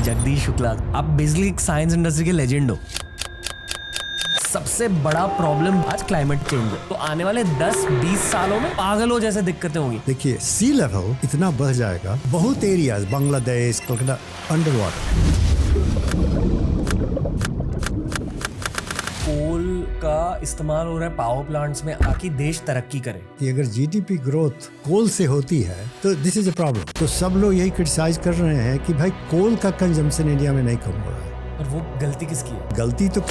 जगदीश शुक्ला, आप बेसिकली एक science industry के लेजेंड हो। सबसे बड़ा प्रॉब्लम आज क्लाइमेट चेंज है, तो आने वाले 10-20 सालों में पागलों जैसे दिक्कतें होंगी। देखिए, सी लेवल इतना बढ़ जाएगा, बहुत areas Bangladesh, Calcutta under water. Coal का इस्तेमाल हो रहा है पावर प्लांट्स में, ताकि देश तरक्की करे। कि अगर जीडीपी ग्रोथ कोल से होती है तो दिस इज अ प्रॉब्लम। तो सब लोग यही क्रिटिसाइज कर रहे हैं कि भाई कोल का कंजम्पशन इंडिया में नहीं कम हो रहा है। और वो गलती किसकी है? गलती तो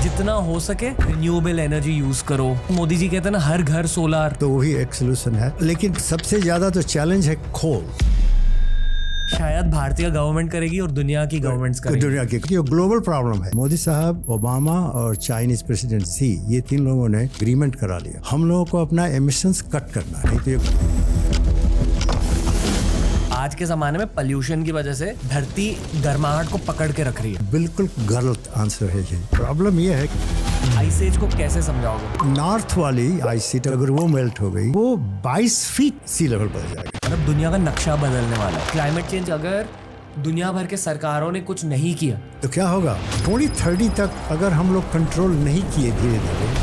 जितना हो सके रिन्यूएबल एनर्जी यूज करो। मोदी जी कहते हैं ना, हर घर सोलर, तो वही एक सोल्यूशन है। लेकिन सबसे ज्यादा तो चैलेंज है कोल। शायद भारतीय गवर्नमेंट करेगी और दुनिया की गवर्नमेंट्स करेगी। दुनिया की ग्लोबल प्रॉब्लम है। मोदी साहब, ओबामा और चाइनीज प्रेसिडेंट सी, ये 3 लोगों ने एग्रीमेंट करा लिया। हम लोगों को अपना एमिशंस कट करना है। नहीं तो आज के जमाने में पोल्यूशन की वजह से धरती गर्माहट को पकड़ के रख रही है। बिल्कुल गलत आंसर है ये। प्रॉब्लम ये है, आइस एज को कैसे समझाओगे? नॉर्थ वाली आइस शीट अगर वो मेल्ट हो गई, वो 22 फीट सी लेवल बढ़ जाएगा। मतलब दुनिया का नक्शा बदलने वाला है क्लाइमेट चेंज। अगर दुनिया भर के सरकारों ने कुछ नहीं किया तो क्या होगा? 2030 तक अगर हम लोग कंट्रोल नहीं किए धीरे धीरे,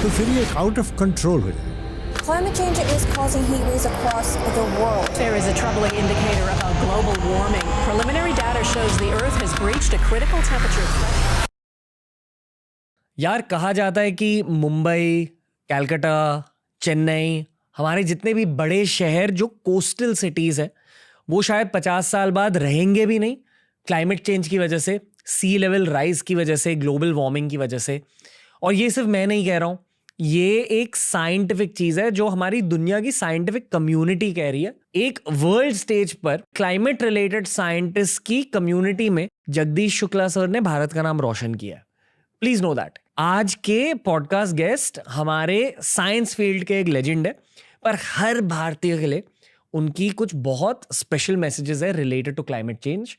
तो फिर ये आउट ऑफ कंट्रोल हो जाएगा। Climate change is causing heat waves across the world. There is a troubling indicator about global warming. Preliminary data shows the Earth has breached a critical temperature threshold. यार, कहा जाता है कि मुंबई, कलकत्ता, चेन्नई, हमारे जितने भी बड़े शहर जो कोस्टल सिटीज़ हैं, वो शायद 50 साल बाद रहेंगे भी नहीं, क्लाइमेट चेंज की वजह से, सी लेवल राइज की वजह से, ग्लोबल वार्मिंग की वजह से। और ये सिर्फ मैं नहीं कह रहा हूँ, ये एक साइंटिफिक चीज है जो हमारी दुनिया की साइंटिफिक कम्युनिटी कह रही है। एक वर्ल्ड स्टेज पर क्लाइमेट रिलेटेड साइंटिस्ट की कम्युनिटी में जगदीश शुक्ला सर ने भारत का नाम रोशन किया है। Please know that. आज के पॉडकास्ट गेस्ट हमारे साइंस फील्ड के एक लेजेंड है, पर हर भारतीय के लिए उनकी कुछ बहुत स्पेशल मैसेजेस है रिलेटेड टू क्लाइमेट चेंज।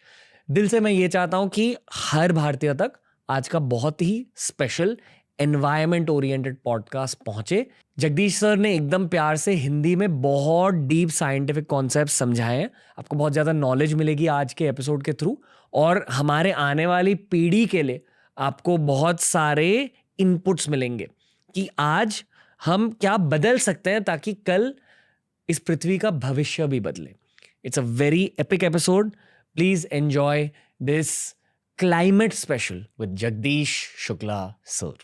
दिल से मैं ये चाहता हूं कि हर भारतीय तक आज का बहुत ही स्पेशल एनवायरमेंट ओरिएंटेड पॉडकास्ट पहुंचे। जगदीश सर ने एकदम प्यार से हिंदी में बहुत डीप साइंटिफिक कॉन्सेप्ट समझाए हैं। आपको बहुत ज़्यादा नॉलेज मिलेगी आज के एपिसोड के थ्रू, और हमारे आने वाली पीढ़ी के लिए आपको बहुत सारे इनपुट्स मिलेंगे कि आज हम क्या बदल सकते हैं ताकि कल इस पृथ्वी का भविष्य भी बदले। It's a very epic episode. Please enjoy this climate special with Jagdish Shukla sir.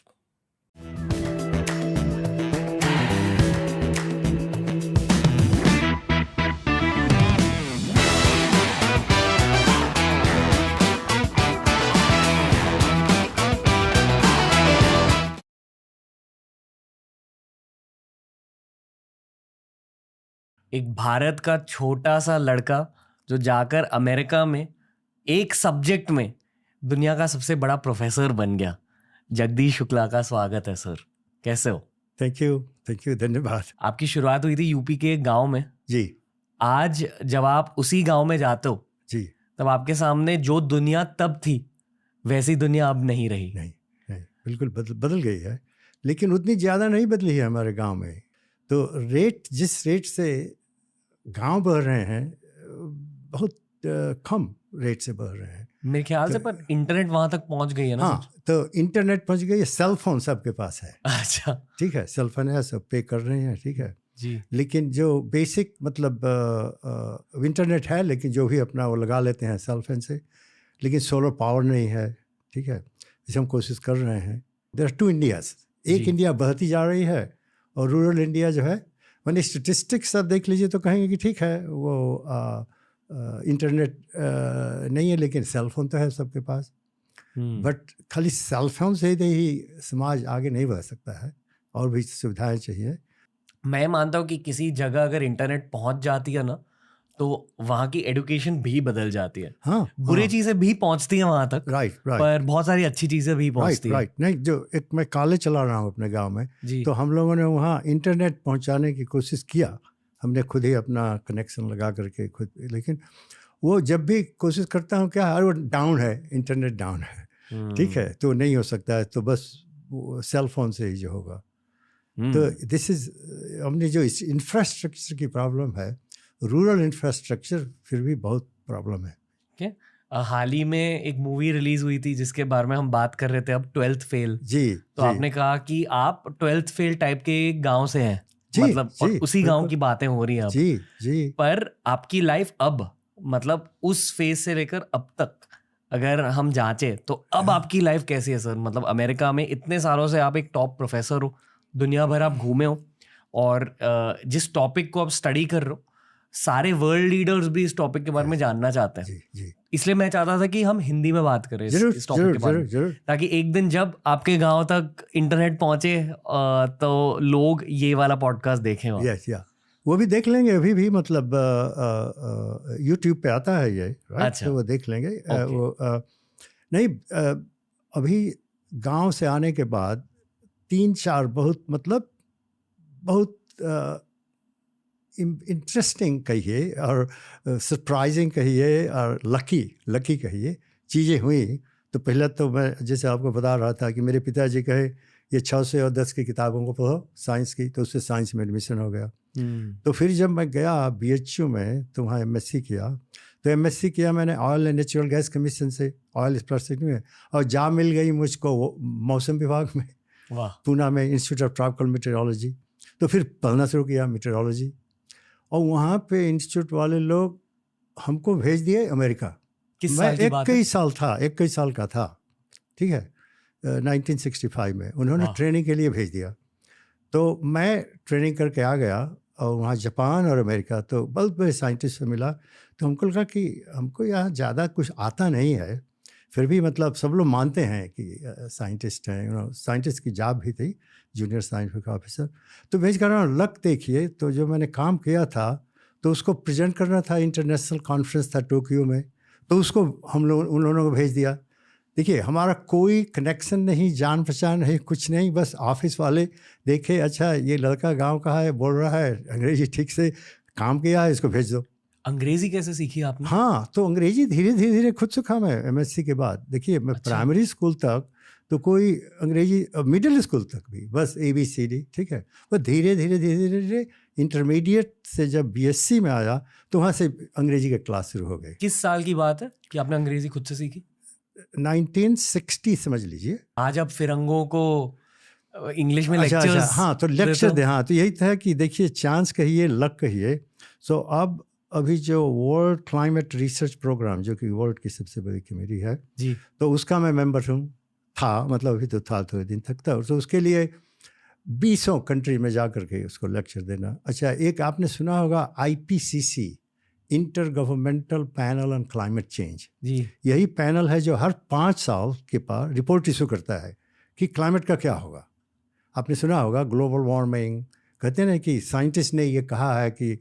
एक भारत का छोटा सा लड़का जो जाकर अमेरिका में एक सब्जेक्ट में दुनिया का सबसे बड़ा प्रोफेसर बन गया। जगदीश शुक्ला का स्वागत है सर, कैसे हो? थैंक यू, धन्यवाद। आपकी शुरुआत हुई थी यूपी के एक गांव में जी। आज जब आप उसी गांव में जाते हो जी, तब आपके सामने जो दुनिया तब थी वैसी दुनिया अब नहीं रही। नहीं, बिल्कुल बदल गई है, लेकिन उतनी ज़्यादा नहीं बदली है हमारे गांव में। तो जिस रेट से गांव बढ़ रहे हैं, बहुत कम रेट से बढ़ रहे हैं मेरे ख्याल से। पर इंटरनेट वहां तक पहुंच गई है ना? हाँ, तो इंटरनेट पहुंच गई है, सेल फोन सबके पास है। अच्छा, ठीक है, सेल फोन है, सब पे कर रहे हैं, ठीक है जी। लेकिन जो बेसिक मतलब इंटरनेट है, लेकिन जो भी अपना वो लगा लेते हैं सेल फोन से, लेकिन सोलर पावर नहीं है। ठीक है, इसे हम कोशिश कर रहे हैं। There are 2 Indias. एक इंडिया बढ़ती जा रही है और रूरल इंडिया जो है, मैंने स्टेटिस्टिक्स सब देख लीजिए तो कहेंगे कि ठीक है, वो इंटरनेट नहीं है, लेकिन सेल फोन तो है सबके पास। बट खाली सेल फोन से ही समाज आगे नहीं बढ़ सकता है, और भी सुविधाएं चाहिए। मैं मानता हूँ कि किसी जगह अगर इंटरनेट पहुंच जाती है ना, तो वहाँ की एजुकेशन भी बदल जाती है। हाँ, बुरी चीजें भी पहुंचती हैं वहां तक, राइट, पर बहुत सारी अच्छी चीजें भी पहुंचती हैं। राइट। नहीं, जो एक मैं कॉलेज चला रहा हूँ अपने गांव में, तो हम लोगों ने वहाँ इंटरनेट पहुँचाने की कोशिश किया। हमने खुद ही अपना कनेक्शन लगा करके खुद, लेकिन वो जब भी कोशिश करता हूँ, क्या वो डाउन है, इंटरनेट डाउन है। ठीक है, तो नहीं हो सकता है, तो बस सेल फोन से ही जो होगा। तो दिस इज, हमने जो इस इंफ्रास्ट्रक्चर की प्रॉब्लम है रूरल इंफ्रास्ट्रक्चर फिर भी बहुत प्रॉब्लम है। हाल ही में एक मूवी रिलीज हुई थी जिसके बारे में हम बात कर रहे थे अब, 12th फेल। जी तो आपने कहा कि आप 12th फेल टाइप के गांव से हैं, जी, मतलब जी, और उसी गांव बिल्कुल। की बातें हो रही हैं अब। जी जी पर आपकी लाइफ अब, मतलब उस फेज से लेकर अब तक अगर हम जांचे तो अब आपकी लाइफ कैसी है सर? मतलब अमेरिका में इतने सालों से आप एक टॉप प्रोफेसर हो, दुनिया भर आप घूमे हो, और जिस टॉपिक को आप स्टडी कर रहे हो, सारे वर्ल्ड लीडर्स भी इस टॉपिक के बारे में जानना चाहते हैं। जी जी इसलिए मैं चाहता था कि हम हिंदी में बात करें जरूर इस टॉपिक जरूर के बारे जरूर में, जरूर। ताकि एक दिन जब आपके गांव तक इंटरनेट पहुंचे तो लोग ये वाला पॉडकास्ट देखें वहाँ। यस या वो भी देख लेंगे अभी भी, मतलब यूट्यूब पे आता है ये, राइट? अच्छा। तो वो देख लेंगे। Okay. वो नहीं, अभी गांव से आने के बाद 3-4 बहुत, मतलब बहुत इंटरेस्टिंग कहिए और सरप्राइजिंग कहिए और लकी कहिए चीज़ें हुई। तो पहले तो मैं जैसे आपको बता रहा था कि मेरे पिताजी कहे ये 6 से और 10 की किताबों को पढ़ो साइंस की, तो उससे साइंस में एडमिशन हो गया। तो फिर जब मैं गया BHU में तो वहाँ MSc किया, तो MSc किया मैंने oil and natural gas commission से, ऑयल एक्सप्लोरेशन में, और जॉब मिल गई मुझको मौसम विभाग में, वाह। पूना में इंस्टीट्यूट ऑफ ट्रॉपिकल मीटरोलॉजी। तो फिर पढ़ना शुरू किया मीटरोलॉजी, और वहाँ पे इंस्टीट्यूट वाले लोग हमको भेज दिए अमेरिका। किस मैं साल की बात है? 21 साल का था, ठीक है, 1965 में उन्होंने वाह। ट्रेनिंग के लिए भेज दिया। तो मैं ट्रेनिंग करके आ गया, और वहाँ जापान और अमेरिका तो बहुत बड़े साइंटिस्ट से मिला। तो हमको लगा कि हमको यहाँ ज़्यादा कुछ आता नहीं है, फिर भी मतलब सब लोग मानते हैं कि साइंटिस्ट हैं, साइंटिस्ट की जॉब भी थी, जूनियर साइंटिफिक ऑफिसर। तो भेज कर लक देखिए, तो जो मैंने काम किया था तो उसको प्रेजेंट करना था, इंटरनेशनल कॉन्फ्रेंस था टोक्यो में, तो उसको उन लोगों को भेज दिया। देखिए हमारा कोई कनेक्शन नहीं, जान पहचान नहीं, कुछ नहीं, बस ऑफिस वाले देखे, अच्छा ये लड़का गांव का है, बोल रहा है अंग्रेजी ठीक से, काम किया है, इसको भेज दो। अंग्रेजी कैसे सीखी आपने? हाँ, तो अंग्रेजी धीरे धीरे खुद सीखा मैं MSc के बाद। देखिए मैं प्राइमरी स्कूल तक तो कोई अंग्रेजी, मिडिल स्कूल तक भी बस ABCD, ठीक है। वो धीरे धीरे इंटरमीडिएट से जब BSc में आया तो वहाँ से अंग्रेजी के क्लास शुरू हो गए। किस साल की बात है कि आपने अंग्रेजी खुद से सीखी? 1960 समझ लीजिए। आज आप फिरंगों को इंग्लिश में अच्छा, लेक्चर्स, हाँ, तो लेक्चर दे, हाँ, तो यही था कि देखिए चांस कहिए, लक कहिए। सो अब अभी जो वर्ल्ड क्लाइमेट रिसर्च प्रोग्राम, जो कि वर्ल्ड की सबसे बड़ी कमेटी है जी, तो उसका मैं मेंबर था, मतलब अभी तो था, थोड़े दिन तक था। तो उसके लिए 20 कंट्री में जा करके उसको लेक्चर देना। अच्छा, एक आपने सुना होगा IPCC, inter governmental panel on climate change. जी, यही पैनल है जो हर 5 साल के बाद रिपोर्ट इशू करता है कि क्लाइमेट का क्या होगा। आपने सुना होगा ग्लोबल वार्मिंग, कहते हैं ना कि साइंटिस्ट ने ये कहा है कि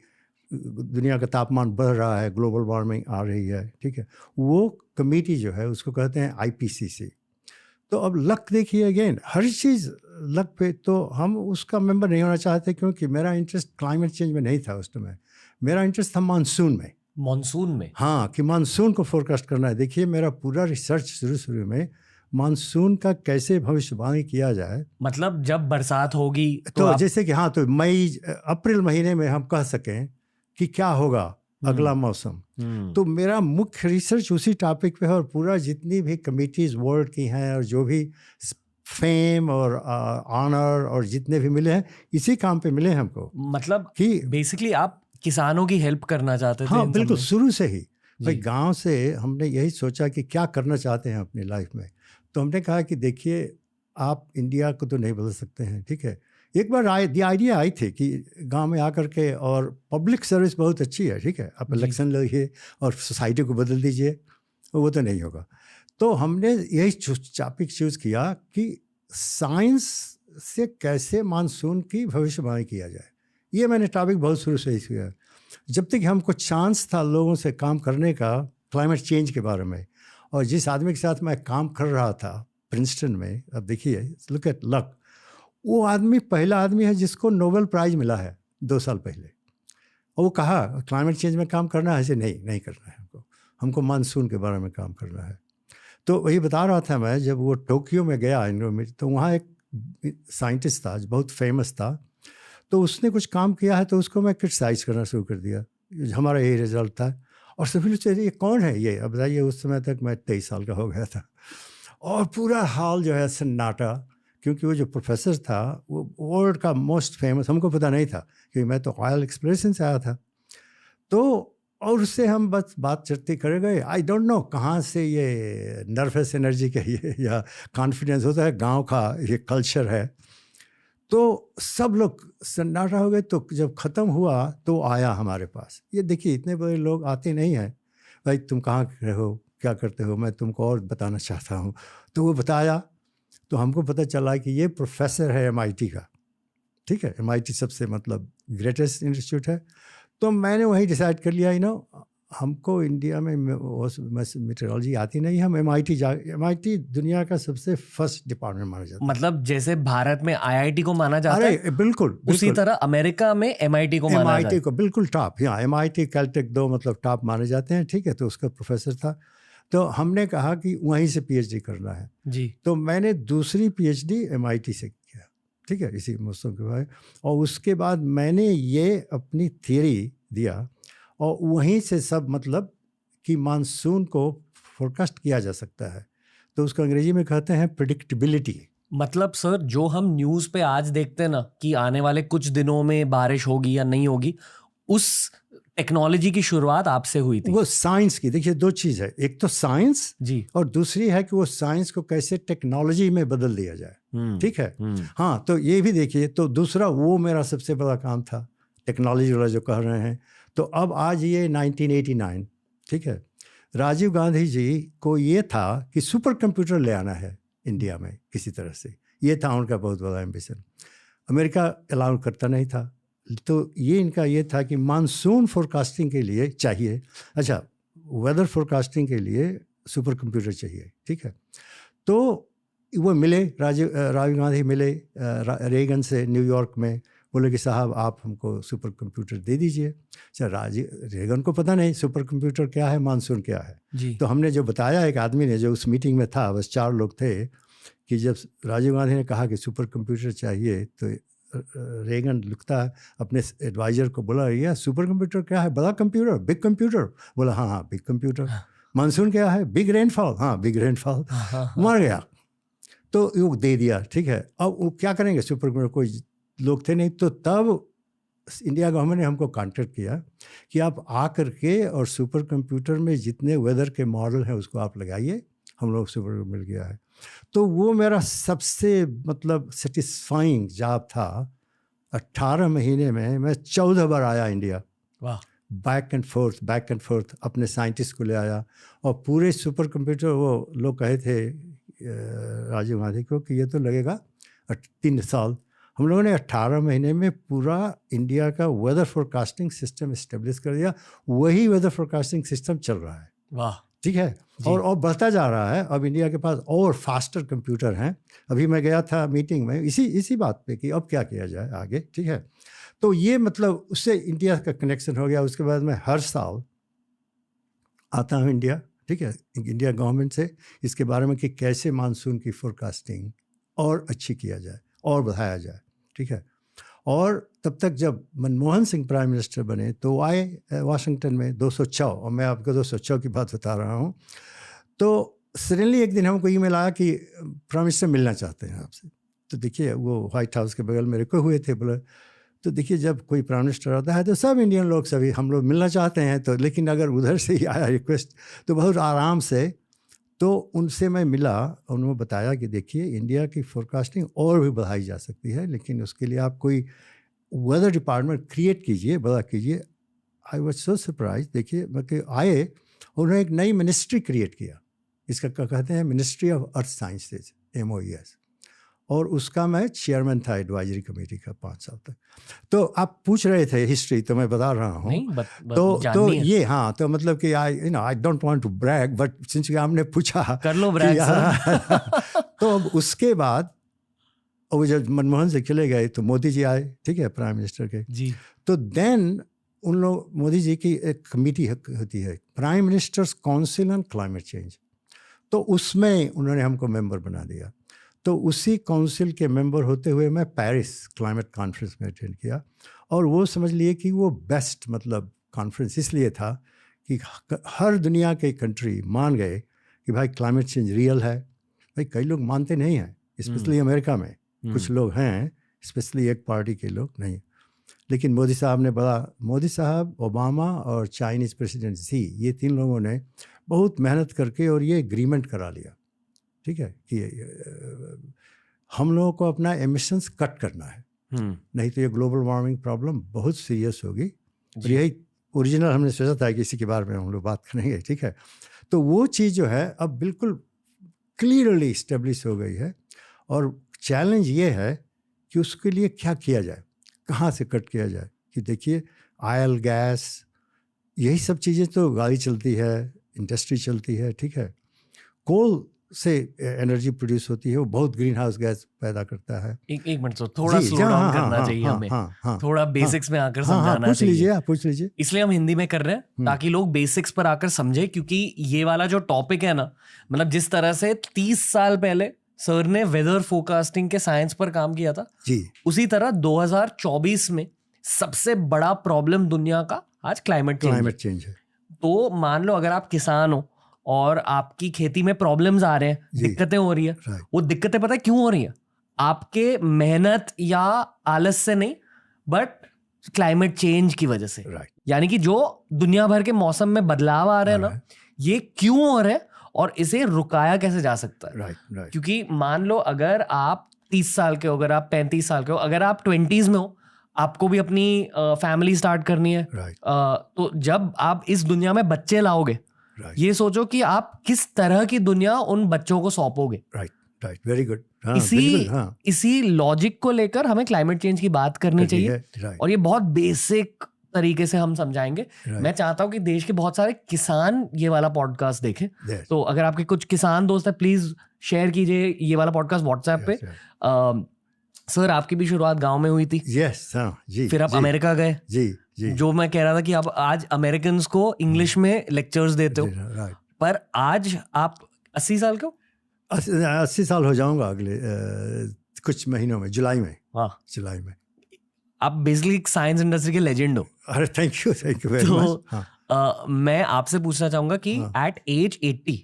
दुनिया का तापमान बढ़ रहा है, ग्लोबल वार्मिंग आ रही है, ठीक है। वो कमेटी जो है उसको कहते हैं IPCC। तो अब लक देखिए अगेन, हर चीज़ लक पे। तो हम उसका मेंबर नहीं होना चाहते क्योंकि मेरा इंटरेस्ट क्लाइमेट चेंज में नहीं था उस समय, मेरा इंटरेस्ट था मानसून में। मॉनसून में? हाँ, कि मानसून को फोरकास्ट करना है। देखिए मेरा पूरा रिसर्च शुरू में मानसून का कैसे भविष्यवाणी किया जाए। मतलब जब बरसात होगी तो जैसे कि हाँ, तो अप्रैल महीने में हम कह सकें कि क्या होगा अगला मौसम। तो मेरा मुख्य रिसर्च उसी टॉपिक पे है, और पूरा जितनी भी कमिटीज़ वर्ल्ड की हैं और जो भी फेम और ऑनर और जितने भी मिले हैं इसी काम पे मिले हैं हमको। मतलब कि बेसिकली आप किसानों की हेल्प करना चाहते थे? हाँ, इन बिल्कुल, सब में? शुरू से ही भाई गांव से हमने यही सोचा कि क्या करना चाहते हैं अपनी लाइफ में। तो हमने कहा कि देखिए आप इंडिया को तो नहीं बदल सकते हैं, ठीक है। एक बार आइडिया आई थी कि गांव में आकर के, और पब्लिक सर्विस बहुत अच्छी है, ठीक है, आप इलेक्शन लड़िए और सोसाइटी को बदल दीजिए, वो तो नहीं होगा। तो हमने यही टॉपिक चूज़ किया कि साइंस से कैसे मानसून की भविष्यवाणी किया जाए। ये मैंने टॉपिक बहुत शुरू से ही किया। जब तक हमको चांस था लोगों से काम करने का क्लाइमेट चेंज के बारे में, और जिस आदमी के साथ मैं काम कर रहा था प्रिंसटन में, अब देखिए लुक एट लक, वो आदमी पहला आदमी है जिसको नोबेल प्राइज़ मिला है 2 साल पहले। और वो कहा क्लाइमेट चेंज में काम करना है, ऐसे नहीं करना है हमको मानसून के बारे में काम करना है। तो वही बता रहा था मैं, जब वो टोक्यो में गया तो वहाँ एक साइंटिस्ट था जो बहुत फेमस था, तो उसने कुछ काम किया है तो उसको मैं क्रिटिसाइज़ करना शुरू कर दिया। हमारा यही रिजल्ट था। और सभी लोग ये कौन है ये, अब बताइए। उस समय तक मैं 23 साल का हो गया था और पूरा हाल जो है सन्नाटा, क्योंकि वो जो प्रोफेसर था वो वर्ल्ड का मोस्ट फेमस, हमको पता नहीं था क्योंकि मैं तो ऑयल एक्सप्रेशन से आया था। तो और उससे हम बस बात चलती करे गए। आई डोंट नो कहाँ से ये नर्वस एनर्जी कहिए या कॉन्फिडेंस होता है, गांव का ये कल्चर है। तो सब लोग सन्नाटा हो गए। तो जब ख़त्म हुआ तो आया हमारे पास, ये देखिए इतने बड़े लोग आते नहीं हैं, भाई तुम कहाँ रहो, क्या करते हो, मैं तुमको और बताना चाहता हूँ। तो वो बताया, तो हमको पता चला कि ये प्रोफेसर है MIT का, ठीक है। MIT सबसे मतलब ग्रेटेस्ट इंस्टीट्यूट है। तो मैंने वही डिसाइड कर लिया, हमको इंडिया में मेट्रोलॉजी आती नहीं, हम MIT दुनिया का सबसे फर्स्ट डिपार्टमेंट माना जाता है। मतलब जैसे भारत में IIT को माना जाता है, अरे बिल्कुल उसी तरह अमेरिका में MIT को माना जाता है। MIT को बिल्कुल टॉप, यहाँ MIT कैलटेक 2 मतलब टॉप माने जाते हैं, ठीक है। तो उसका प्रोफेसर था, तो हमने कहा कि वहीं से PhD करना है जी। तो मैंने दूसरी PhD MIT से किया, ठीक है, इसी मौसम के बाद। और उसके बाद मैंने ये अपनी थियरी दिया और वहीं से सब मतलब कि मानसून को फोरकास्ट किया जा सकता है। तो उसको अंग्रेजी में कहते हैं प्रेडिक्टेबिलिटी। मतलब सर जो हम न्यूज़ पे आज देखते हैं ना कि आने वाले कुछ दिनों में बारिश होगी या नहीं होगी, उस टेक्नोलॉजी की शुरुआत आपसे हुई थी। वो साइंस की, देखिए 2 चीज़ है, एक तो साइंस जी, और दूसरी है कि वो साइंस को कैसे टेक्नोलॉजी में बदल दिया जाए, ठीक है। हाँ, तो ये भी देखिए। तो दूसरा वो मेरा सबसे बड़ा काम था, टेक्नोलॉजी वाला जो कह रहे हैं। तो अब आज ये 1989, ठीक है, राजीव गांधी जी को ये था कि सुपर कंप्यूटर ले आना है इंडिया में किसी तरह से, ये था उनका बहुत बड़ा एम्बिशन। अमेरिका अलाउ करता नहीं था, तो ये इनका ये था कि मानसून फोरकास्टिंग के लिए चाहिए, अच्छा वेदर फोरकास्टिंग के लिए सुपर कंप्यूटर चाहिए, ठीक है। तो वो मिले, राजीव गांधी मिले रेगन से न्यूयॉर्क में, बोले कि साहब आप हमको सुपर कंप्यूटर दे दीजिए। अच्छा, रेगन को पता नहीं सुपर कंप्यूटर क्या है, मानसून क्या है जी। तो हमने जो बताया, एक आदमी ने जो उस मीटिंग में था, बस 4 लोग थे, कि जब राजीव गांधी ने कहा कि सुपर कंप्यूटर चाहिए तो रेगन लिखता है अपने एडवाइज़र को, बोला ये सुपर कंप्यूटर क्या है, बड़ा कंप्यूटर, बिग कंप्यूटर। बोला हाँ हाँ बिग कंप्यूटर। मानसून क्या है, बिग रेनफॉल, हाँ बिग रेनफॉल। मर गया। तो वो दे दिया, ठीक है। अब वो क्या करेंगे, सुपर कंप्यूटर कोई लोग थे नहीं। तो तब इंडिया गवर्नमेंट ने हमको कॉन्टेक्ट किया कि आप आ करके और सुपर कंप्यूटर में जितने वेदर के मॉडल हैं उसको आप लगाइए, हम लोग सुपर मिल गया है। तो वो मेरा सबसे मतलब सेटिस्फाइंग जॉब था। 18 महीने में मैं 14 बार आया इंडिया, वाह, बैक एंड फोर्थ अपने साइंटिस्ट को ले आया। और पूरे सुपर कंप्यूटर वो लोग कहे थे राजीव गांधी को कि ये तो लगेगा 3 साल। हम लोगों ने 18 महीने में पूरा इंडिया का वेदर फोरकास्टिंग सिस्टम इस्टेब्लिश कर दिया। वही वेदर फोरकास्टिंग सिस्टम चल रहा है, वाह, ठीक है। और बढ़ता जा रहा है। अब इंडिया के पास और फास्टर कंप्यूटर हैं। अभी मैं गया था मीटिंग में इसी बात पे कि अब क्या किया जाए आगे, ठीक है। तो ये मतलब उससे इंडिया का कनेक्शन हो गया। उसके बाद मैं हर साल आता हूँ इंडिया, ठीक है, इंडिया गवर्नमेंट से इसके बारे में कि कैसे मानसून की फोरकास्टिंग और अच्छी किया जाए और बढ़ाया जाए, ठीक है। और तब तक जब मनमोहन सिंह प्राइम मिनिस्टर बने तो आए वाशिंगटन में 204, और मैं आपको 204 की बात बता रहा हूँ। तो सडनली एक दिन हमको ईमेल आया कि प्राइम मिनिस्टर मिलना चाहते हैं आपसे। तो देखिए वो व्हाइट हाउस के बगल में रुके हुए थे। बोले तो देखिए जब कोई प्राइम मिनिस्टर आता है तो सब इंडियन लोग सभी हम लोग मिलना चाहते हैं, तो लेकिन अगर उधर से ही आया रिक्वेस्ट तो बहुत आराम से। तो उनसे मैं मिला, उन्होंने बताया कि देखिए इंडिया की फोरकास्टिंग और भी बढ़ाई जा सकती है, लेकिन उसके लिए आप कोई वेदर डिपार्टमेंट क्रिएट कीजिए, बड़ा कीजिए। I was so surprise. देखिए मैं आए, उन्होंने एक नई मिनिस्ट्री क्रिएट किया, इसका क्या कहते हैं ministry of earth sciences, MOES, और उसका मैं चेयरमैन था एडवाइजरी कमेटी का 5 साल तक। तो आप पूछ रहे थे हिस्ट्री, तो मैं बता रहा हूँ। तो ये हाँ, तो मतलब कि I don't want to brag, but since आपने पूछा कर लो ब्रैग तो अब उसके बाद और जब मनमोहन सिंह चले गए तो मोदी जी आए, ठीक है, प्राइम मिनिस्टर के जी। तो देन उन लोग, मोदी जी की एक कमेटी होती है, prime ministers council on climate change, तो उसमें उन्होंने हमको मेंबर बना दिया। तो उसी काउंसिल के मेंबर होते हुए मैं पेरिस क्लाइमेट कॉन्फ्रेंस में अटेंड किया, और वो समझ लिए कि वो बेस्ट मतलब कॉन्फ्रेंस इसलिए था कि हर दुनिया के कंट्री मान गए कि भाई क्लाइमेट चेंज रियल है। भाई कई लोग मानते नहीं हैं, स्पेशली अमेरिका में कुछ लोग हैं, स्पेशली एक पार्टी के लोग नहीं। लेकिन मोदी साहब, ओबामा और चाइनीज़ प्रेसिडेंट शी, ये 3 लोगों ने बहुत मेहनत करके और ये एग्रीमेंट करा लिया, ठीक है, कि हम लोगों को अपना एमिशंस कट करना है, नहीं तो ये ग्लोबल वार्मिंग प्रॉब्लम बहुत सीरियस होगी। और यही ओरिजिनल हमने सोचा था कि इसी के बारे में हम लोग बात करेंगे, ठीक है। तो वो चीज़ जो है अब बिल्कुल क्लियरली इस्टेब्लिश हो गई है, और चैलेंज ये है कि उसके लिए क्या किया जाए, कहाँ से कट किया जाए। कि देखिए ऑयल, गैस, यही सब चीज़ें तो गाड़ी चलती है, इंडस्ट्री चलती है, ठीक है। कोल से एनर्जी प्रोड्यूस होती है, वो बहुत ग्रीन हाउस गैस पैदा करता है। एक मिनट, तो थोड़ा स्लो डाउन करना चाहिए हमें, थोड़ा बेसिक्स में आकर समझाना चाहिए। आप पूछ लीजिए। इसलिए हम हिंदी में कर रहे हैं ताकि लोग बेसिक्स पर आकर समझे, क्योंकि ये वाला जो टॉपिक है ना, मतलब जिस तरह से 30 साल पहले सर ने वेदर फोरकास्टिंग के साइंस पर काम किया था जी, उसी तरह 2024 में सबसे बड़ा प्रॉब्लम दुनिया का आज क्लाइमेट चेंज है। तो मान लो अगर आप किसान हो और आपकी खेती में प्रॉब्लम्स आ रहे हैं, दिक्कतें हो रही है, वो दिक्कतें पता है क्यों हो रही है? आपके मेहनत या आलस से नहीं, बट क्लाइमेट चेंज की वजह से। यानी कि जो दुनिया भर के मौसम में बदलाव आ रहे हैं ना, ये क्यों हो रहे हैं और इसे रुकाया कैसे जा सकता है। क्योंकि मान लो अगर आप 30 साल के हो, अगर आप 35 साल के हो, अगर आप 20s में हो, आपको भी अपनी फैमिली स्टार्ट करनी है, तो जब आप इस दुनिया में बच्चे लाओगे, ये सोचो कि आप किस तरह की दुनिया उन बच्चों को सौंपोगे। Right, very good. इसी लॉजिक को लेकर हमें क्लाइमेट चेंज की बात करनी चाहिए, और ये बहुत बेसिक तरीके से हम समझाएंगे। मैं चाहता हूं कि देश के बहुत सारे किसान ये वाला पॉडकास्ट देखें। तो अगर आपके कुछ किसान दोस्त है, प्लीज शेयर कीजिए ये वाला पॉडकास्ट व्हाट्सएप पे। सर, आपकी भी शुरुआत गांव में हुई थी। जी। फिर आप अमेरिका गए। जी। जो मैं कह रहा था कि आप आज अमेरिकन को इंग्लिश में लेक्चर्स देते हो, पर आज आप 80 साल के हो। 80 साल हो जाऊंगा अगले कुछ महीनों में, जुलाई में। जुलाई में। आप बेसिकली साइंस इंडस्ट्री के लेजेंड हो। अरे थैंक यू वेरी मच। मैं आपसे पूछना चाहूंगा कि एट एज 80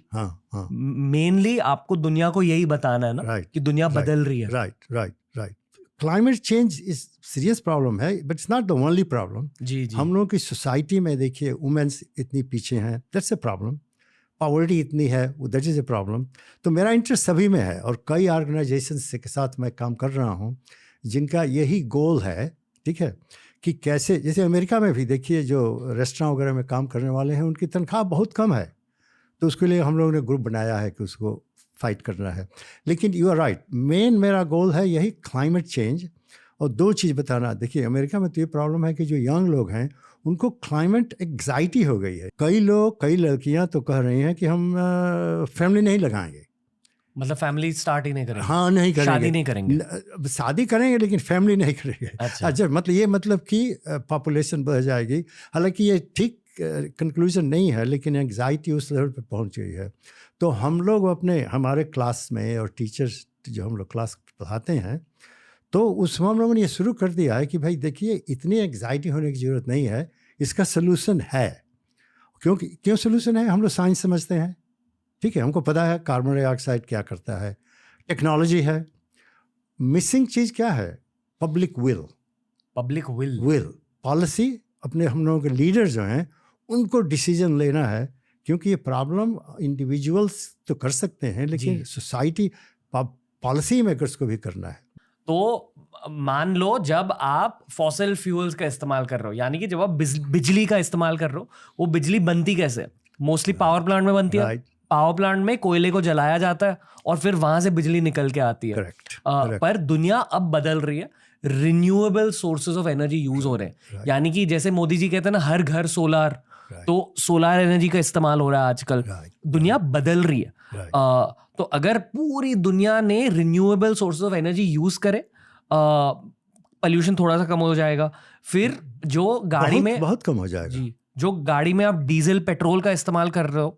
मेनली आपको दुनिया को यही बताना है ना, कि दुनिया बदल रही है। Right. Climate change is serious problem है, but it's not the only problem. जी। हम लोगों की सोसाइटी में देखिए, वुमेन्स इतनी पीछे हैं, दैट्स ए प्रॉब्लम। पॉवर्टी इतनी है, दैट इज़ ए प्रॉब्लम। तो मेरा इंटरेस्ट सभी में है, और कई ऑर्गेनाइजेशंस के साथ मैं काम कर रहा हूँ जिनका यही गोल है, ठीक है, कि कैसे, जैसे अमेरिका में भी देखिए जो रेस्टोरेंट वगैरह में काम करने वाले हैं उनकी तनख्वाह बहुत कम है, तो उसके लिए हम लोगों ने ग्रुप बनाया है कि उसको फाइट करना है। लेकिन यू आर राइट, मेन मेरा गोल है यही क्लाइमेट चेंज। और 2 चीज़ बताना, देखिए अमेरिका में तो ये प्रॉब्लम है कि जो यंग लोग हैं उनको क्लाइमेट एग्जाइटी हो गई है। कई लड़कियां तो कह रही हैं कि हम फैमिली नहीं लगाएंगे, मतलब फैमिली स्टार्ट ही नहीं करेंगे। हाँ, नहीं करेंगे, शादी नहीं करेंगे। शादी करेंगे लेकिन फैमिली नहीं करेंगे। अच्छा, मतलब कि पॉपुलेशन बढ़ जाएगी। हालांकि ये ठीक कंक्लूजन नहीं है, लेकिन एंग्जाइटी उस लेवल पे पहुंच गई है। तो हम लोग हमारे क्लास में, और टीचर्स जो हम लोग क्लास पढ़ाते हैं, तो उसमें हम लोगों ने ये शुरू कर दिया है कि भाई देखिए, इतनी एंग्जाइटी होने की ज़रूरत नहीं है, इसका सलूशन है। क्यों सलूशन है? हम लोग साइंस समझते हैं, ठीक है, हमको पता है कार्बन डाइऑक्साइड क्या करता है, टेक्नोलॉजी है। मिसिंग चीज़ क्या है? Public will policy. अपने हम लोगों के लीडर जो हैं उनको डिसीजन लेना है, क्योंकि ये प्रॉब्लम इंडिविजुअल्स तो कर सकते हैं, लेकिन सोसाइटी, पॉलिसी मेकर्स को भी करना है। तो मान लो जब आप फॉसिल फ्यूल्स का इस्तेमाल कर रहे हो, यानी कि जब आप बिजली का इस्तेमाल कर रहे हो, वो बिजली बनती कैसे? मोस्टली पावर प्लांट में बनती है। पावर प्लांट में कोयले को जलाया जाता है और फिर वहां से बिजली निकल के आती है। Correct. पर दुनिया अब बदल रही है, renewable sources of energy use हो रहे हैं। यानी कि जैसे मोदी जी कहते हैं ना, हर घर सोलार, तो सोलार एनर्जी का इस्तेमाल हो रहा है आजकल। दुनिया बदल रही है। तो अगर पूरी दुनिया ने renewable sources of energy use करे, पोल्यूशन थोड़ा सा कम हो जाएगा। फिर जो गाड़ी में बहुत कम हो जाएगा जी, जो गाड़ी में आप डीजल पेट्रोल का इस्तेमाल कर रहे हो,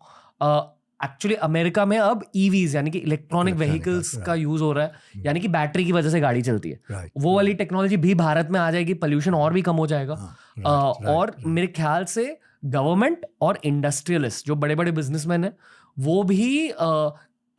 एक्चुअली अमेरिका में अब ईवीज यानी कि इलेक्ट्रॉनिक व्हीकल्स का यूज हो रहा है, यानी कि बैटरी की वजह से गाड़ी चलती है। वो वाली टेक्नोलॉजी भी भारत में आ जाएगी, पोल्यूशन और भी कम हो जाएगा। और मेरे ख्याल से गवर्नमेंट और इंडस्ट्रियलिस्ट जो बड़े बड़े बिजनेसमैन हैं वो भी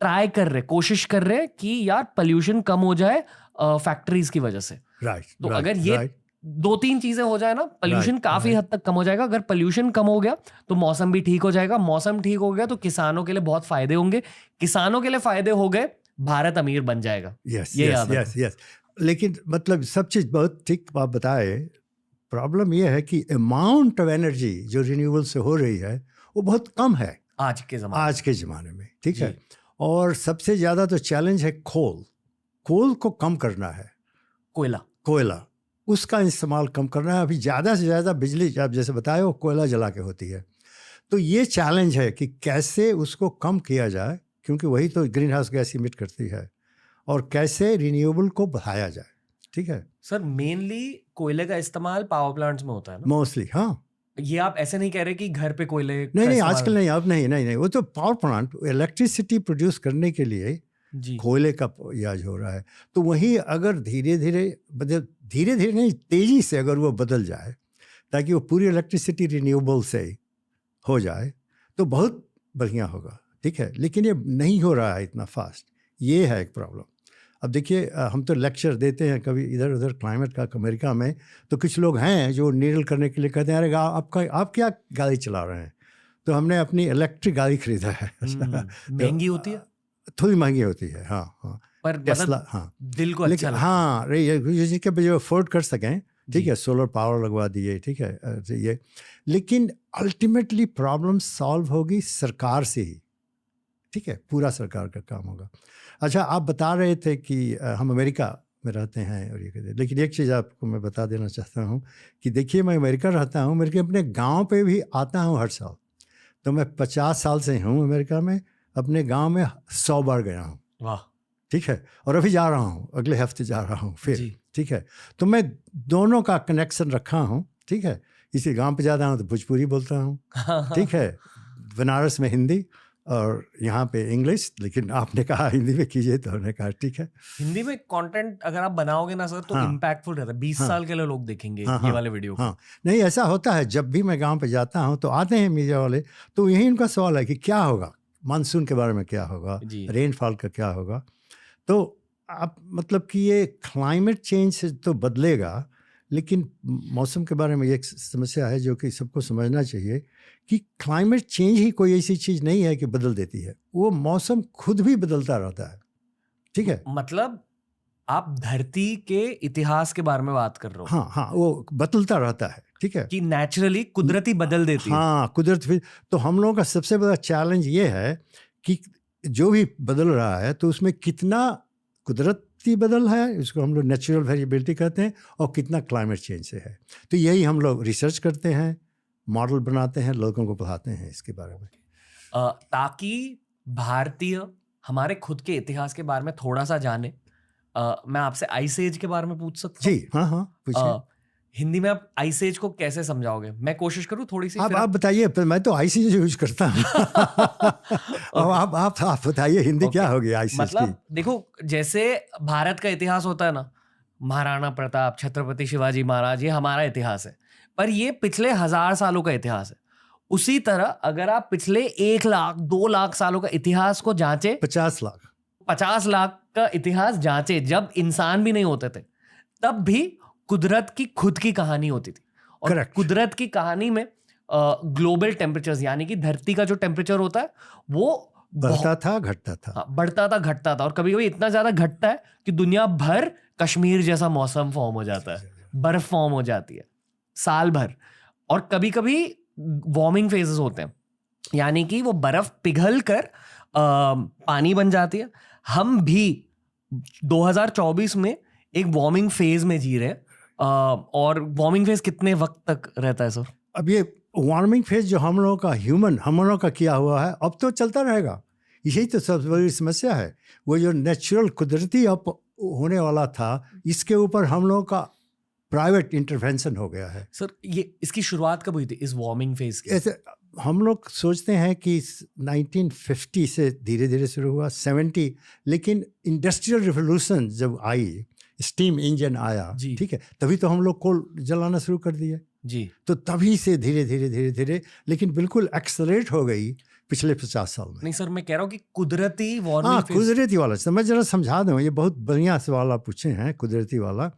ट्राई कर रहे, कोशिश कर रहे हैं कि यार पोल्यूशन कम हो जाए फैक्ट्रीज की वजह से। तो अगर ये 2-3 चीजें हो जाए ना, पोल्यूशन काफी हद तक कम हो जाएगा। अगर पोल्यूशन कम हो गया तो मौसम भी ठीक हो जाएगा, मौसम ठीक हो गया तो किसानों के लिए बहुत फायदे होंगे, किसानों के लिए फायदे हो गए, भारत अमीर बन जाएगा। यस। लेकिन मतलब सब चीज बहुत ठीक आप बताए। प्रॉब्लम यह है कि अमाउंट ऑफ एनर्जी जो रिन्यूएबल से हो रही है वो बहुत कम है आज के ज़माने में, ठीक है। और सबसे ज़्यादा तो चैलेंज है कोल को कम करना है, कोयला उसका इस्तेमाल कम करना है। अभी ज़्यादा से ज़्यादा बिजली आप जैसे बताए वो कोयला जला के होती है, तो ये चैलेंज है कि कैसे उसको कम किया जाए, क्योंकि वही तो ग्रीन हाउस गैस इमिट करती है, और कैसे रिन्यूएबल को बढ़ाया जाए। ठीक है सर, मेनली कोयले का इस्तेमाल पावर प्लांट्स में होता है ना मोस्टली। हाँ, ये आप ऐसे नहीं कह रहे कि घर पे कोयले नहीं आजकल नहीं, अब नहीं, वो तो पावर प्लांट इलेक्ट्रिसिटी प्रोड्यूस करने के लिए कोयले का यूज हो रहा है। तो वही अगर धीरे धीरे नहीं, तेजी से अगर वो बदल जाए ताकि वो पूरी इलेक्ट्रिसिटी रिन्यूएबल से हो जाए तो बहुत बढ़िया होगा, ठीक है। लेकिन ये नहीं हो रहा है इतना फास्ट, ये है एक प्रॉब्लम। अब देखिए, हम तो लेक्चर देते हैं कभी इधर उधर क्लाइमेट का अमेरिका में, तो कुछ लोग हैं जो नीडल करने के लिए कहते हैं अरे आप क्या गाड़ी चला रहे हैं, तो हमने अपनी इलेक्ट्रिक गाड़ी खरीदा है। महंगी होती है, थोड़ी महंगी होती है, हाँ पर टेस्ला, हाँ दिल को अच्छा लगता है। हाँ जिसके जो अफोर्ड कर सकें, ठीक है, सोलर पावर लगवा दिए, ठीक है ये। लेकिन अल्टीमेटली प्रॉब्लम सॉल्व होगी सरकार से ही, ठीक है, पूरा सरकार का काम होगा। अच्छा, आप बता रहे थे कि हम अमेरिका में रहते हैं और ये कहते हैं, लेकिन एक चीज़ आपको मैं बता देना चाहता हूँ कि देखिए, मैं अमेरिका रहता हूँ, मेरे अपने गांव पे भी आता हूँ हर साल। तो मैं 50 साल से हूँ अमेरिका में, अपने गांव में 100 बार गया हूँ। वाह, ठीक है, और अभी जा रहा हूँ, अगले हफ्ते जा रहा हूँ फिर, ठीक है। तो मैं दोनों का कनेक्शन रखा हूँ, ठीक है। इसी गांव पे जाता हूँ तो भोजपुरी बोलता हूँ, ठीक है, बनारस में हिंदी और यहाँ पे इंग्लिश। लेकिन आपने कहा हिंदी में कीजिए, तो हमने कहा ठीक है। हिंदी में कंटेंट अगर आप बनाओगे ना सर, तो इम्पैक्टफुल रहता है। 20 साल के लिए लोग देखेंगे ये वाले वीडियो को। नहीं, ऐसा होता है, जब भी मैं गांव पे जाता हूँ तो आते हैं मीडिया वाले, तो यही उनका सवाल है कि क्या होगा, मानसून के बारे में क्या होगा, रेनफॉल का क्या होगा। तो आप मतलब कि ये क्लाइमेट चेंज से तो बदलेगा, लेकिन मौसम के बारे में एक समस्या है जो कि सबको समझना चाहिए कि क्लाइमेट चेंज ही कोई ऐसी चीज़ नहीं है कि बदल देती है, वो मौसम खुद भी बदलता रहता है, ठीक है। मतलब आप धरती के इतिहास के बारे में बात कर रहे हो। हाँ, वो बदलता रहता है, ठीक है, कि नेचुरली कुदरती बदल देती है। हाँ, कुदरत भी। तो हम लोगों का सबसे बड़ा चैलेंज ये है कि जो भी बदल रहा है तो उसमें कितना कुदरती बदल है, इसको हम लोग नेचुरल वेरिएबिलिटी कहते हैं, और कितना क्लाइमेट चेंज से है। तो यही हम लोग रिसर्च करते हैं, मॉडल बनाते हैं, लोगों को पढ़ाते हैं इसके बारे में, ताकि भारतीय हमारे खुद के इतिहास के बारे में थोड़ा सा जाने। मैं आपसे आइस एज के बारे में पूछ सकता हूँ? जी हाँ, पूछिए। हिंदी में आप आइस एज को कैसे समझाओगे? मैं कोशिश करूँ थोड़ी सी। आप बताइए, मैं तो आइस एज यूज करता हूँ। आप बताइए हिंदी क्या होगी आइस एज? मतलब देखो, जैसे भारत का इतिहास होता है ना, महाराणा प्रताप, छत्रपति शिवाजी महाराज, ये हमारा इतिहास है, पर ये पिछले 1000 सालों का इतिहास है। उसी तरह अगर आप पिछले 1 लाख 2 लाख सालों का इतिहास को जांचे, 50 लाख का इतिहास जांचे, जब इंसान भी नहीं होते थे, तब भी कुदरत की खुद की कहानी होती थी। और Correct. कुदरत की कहानी में ग्लोबल टेम्परेचर्स, यानी कि धरती का जो टेम्परेचर होता है वो बढ़ता था, घटता था, बढ़ता था, घटता था, और कभी कभी इतना ज्यादा घटता है कि दुनिया भर कश्मीर जैसा मौसम फॉर्म हो जाता है, बर्फ फॉर्म हो जाती है साल भर। और कभी कभी वार्मिंग फेजेस होते हैं, यानी कि वो बर्फ पिघल कर पानी बन जाती है। हम भी 2024 में एक वार्मिंग फेज में जी रहे हैं। और वार्मिंग फेज कितने वक्त तक रहता है सर? अब ये वार्मिंग फेज जो हम लोगों का किया हुआ है, अब तो चलता रहेगा। यही तो सबसे बड़ी समस्या है। वो जो नेचुरल कुदरती अब होने वाला था, इसके ऊपर हम लोगों का प्राइवेट इंटरवेंशन हो गया है। सर, ये इसकी शुरुआत कब हुई थी, इस वार्मिंग फेज की? ऐसे हम लोग सोचते हैं कि 1950 से धीरे धीरे शुरू हुआ 70, लेकिन इंडस्ट्रियल रिवोल्यूशन जब आई, स्टीम इंजन आया, जी। ठीक है, तभी तो हम लोग कोल जलाना शुरू कर दिए। जी। तो तभी से धीरे धीरे धीरे धीरे, लेकिन बिल्कुल एक्सेलरेट हो गई पिछले 50 साल में। नहीं सर, मैं कह रहा हूँ कि कुदरती वार्मिंग हाँ, कुदरती वाला, तो मैं जरा समझा दूँ, ये बहुत बढ़िया सवाल आप पूछे हैं, कुदरती वाला।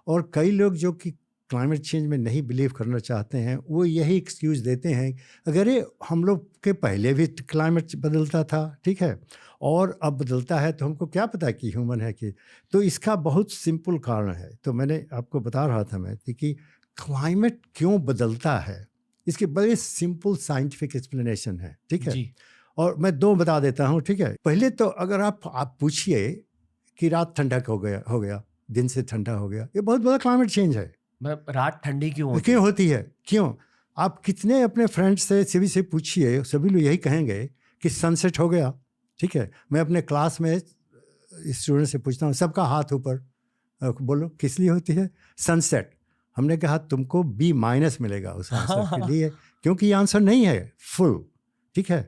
और कई लोग जो कि क्लाइमेट चेंज में नहीं बिलीव करना चाहते हैं, वो यही एक्सक्यूज़ देते हैं, अगर ये हम लोग के पहले भी क्लाइमेट बदलता था, ठीक है, और अब बदलता है, तो हमको क्या पता कि ह्यूमन है कि। तो इसका बहुत सिंपल कारण है, तो मैंने आपको बता रहा था मैं कि क्लाइमेट क्यों बदलता है, इसके बड़े सिंपल साइंटिफिक एक्सप्लेनेशन है, ठीक है। जी। और मैं 2 बता देता हूँ, ठीक है। पहले तो अगर आप पूछिए कि रात ठंडा हो गया, दिन से ठंडा हो गया, ये बहुत बड़ा क्लाइमेट चेंज है। रात ठंडी क्यों होती है? क्यों? आप कितने अपने फ्रेंड्स से सभी से पूछिए, सभी लोग यही कहेंगे कि सनसेट हो गया, ठीक है। मैं अपने क्लास में स्टूडेंट से पूछता हूँ, सबका हाथ ऊपर, बोलो किस लिए होती है सनसेट? हमने कहा तुमको B- मिलेगा उस आंसर के लिए, क्योंकि ये आंसर नहीं है फुल, ठीक है।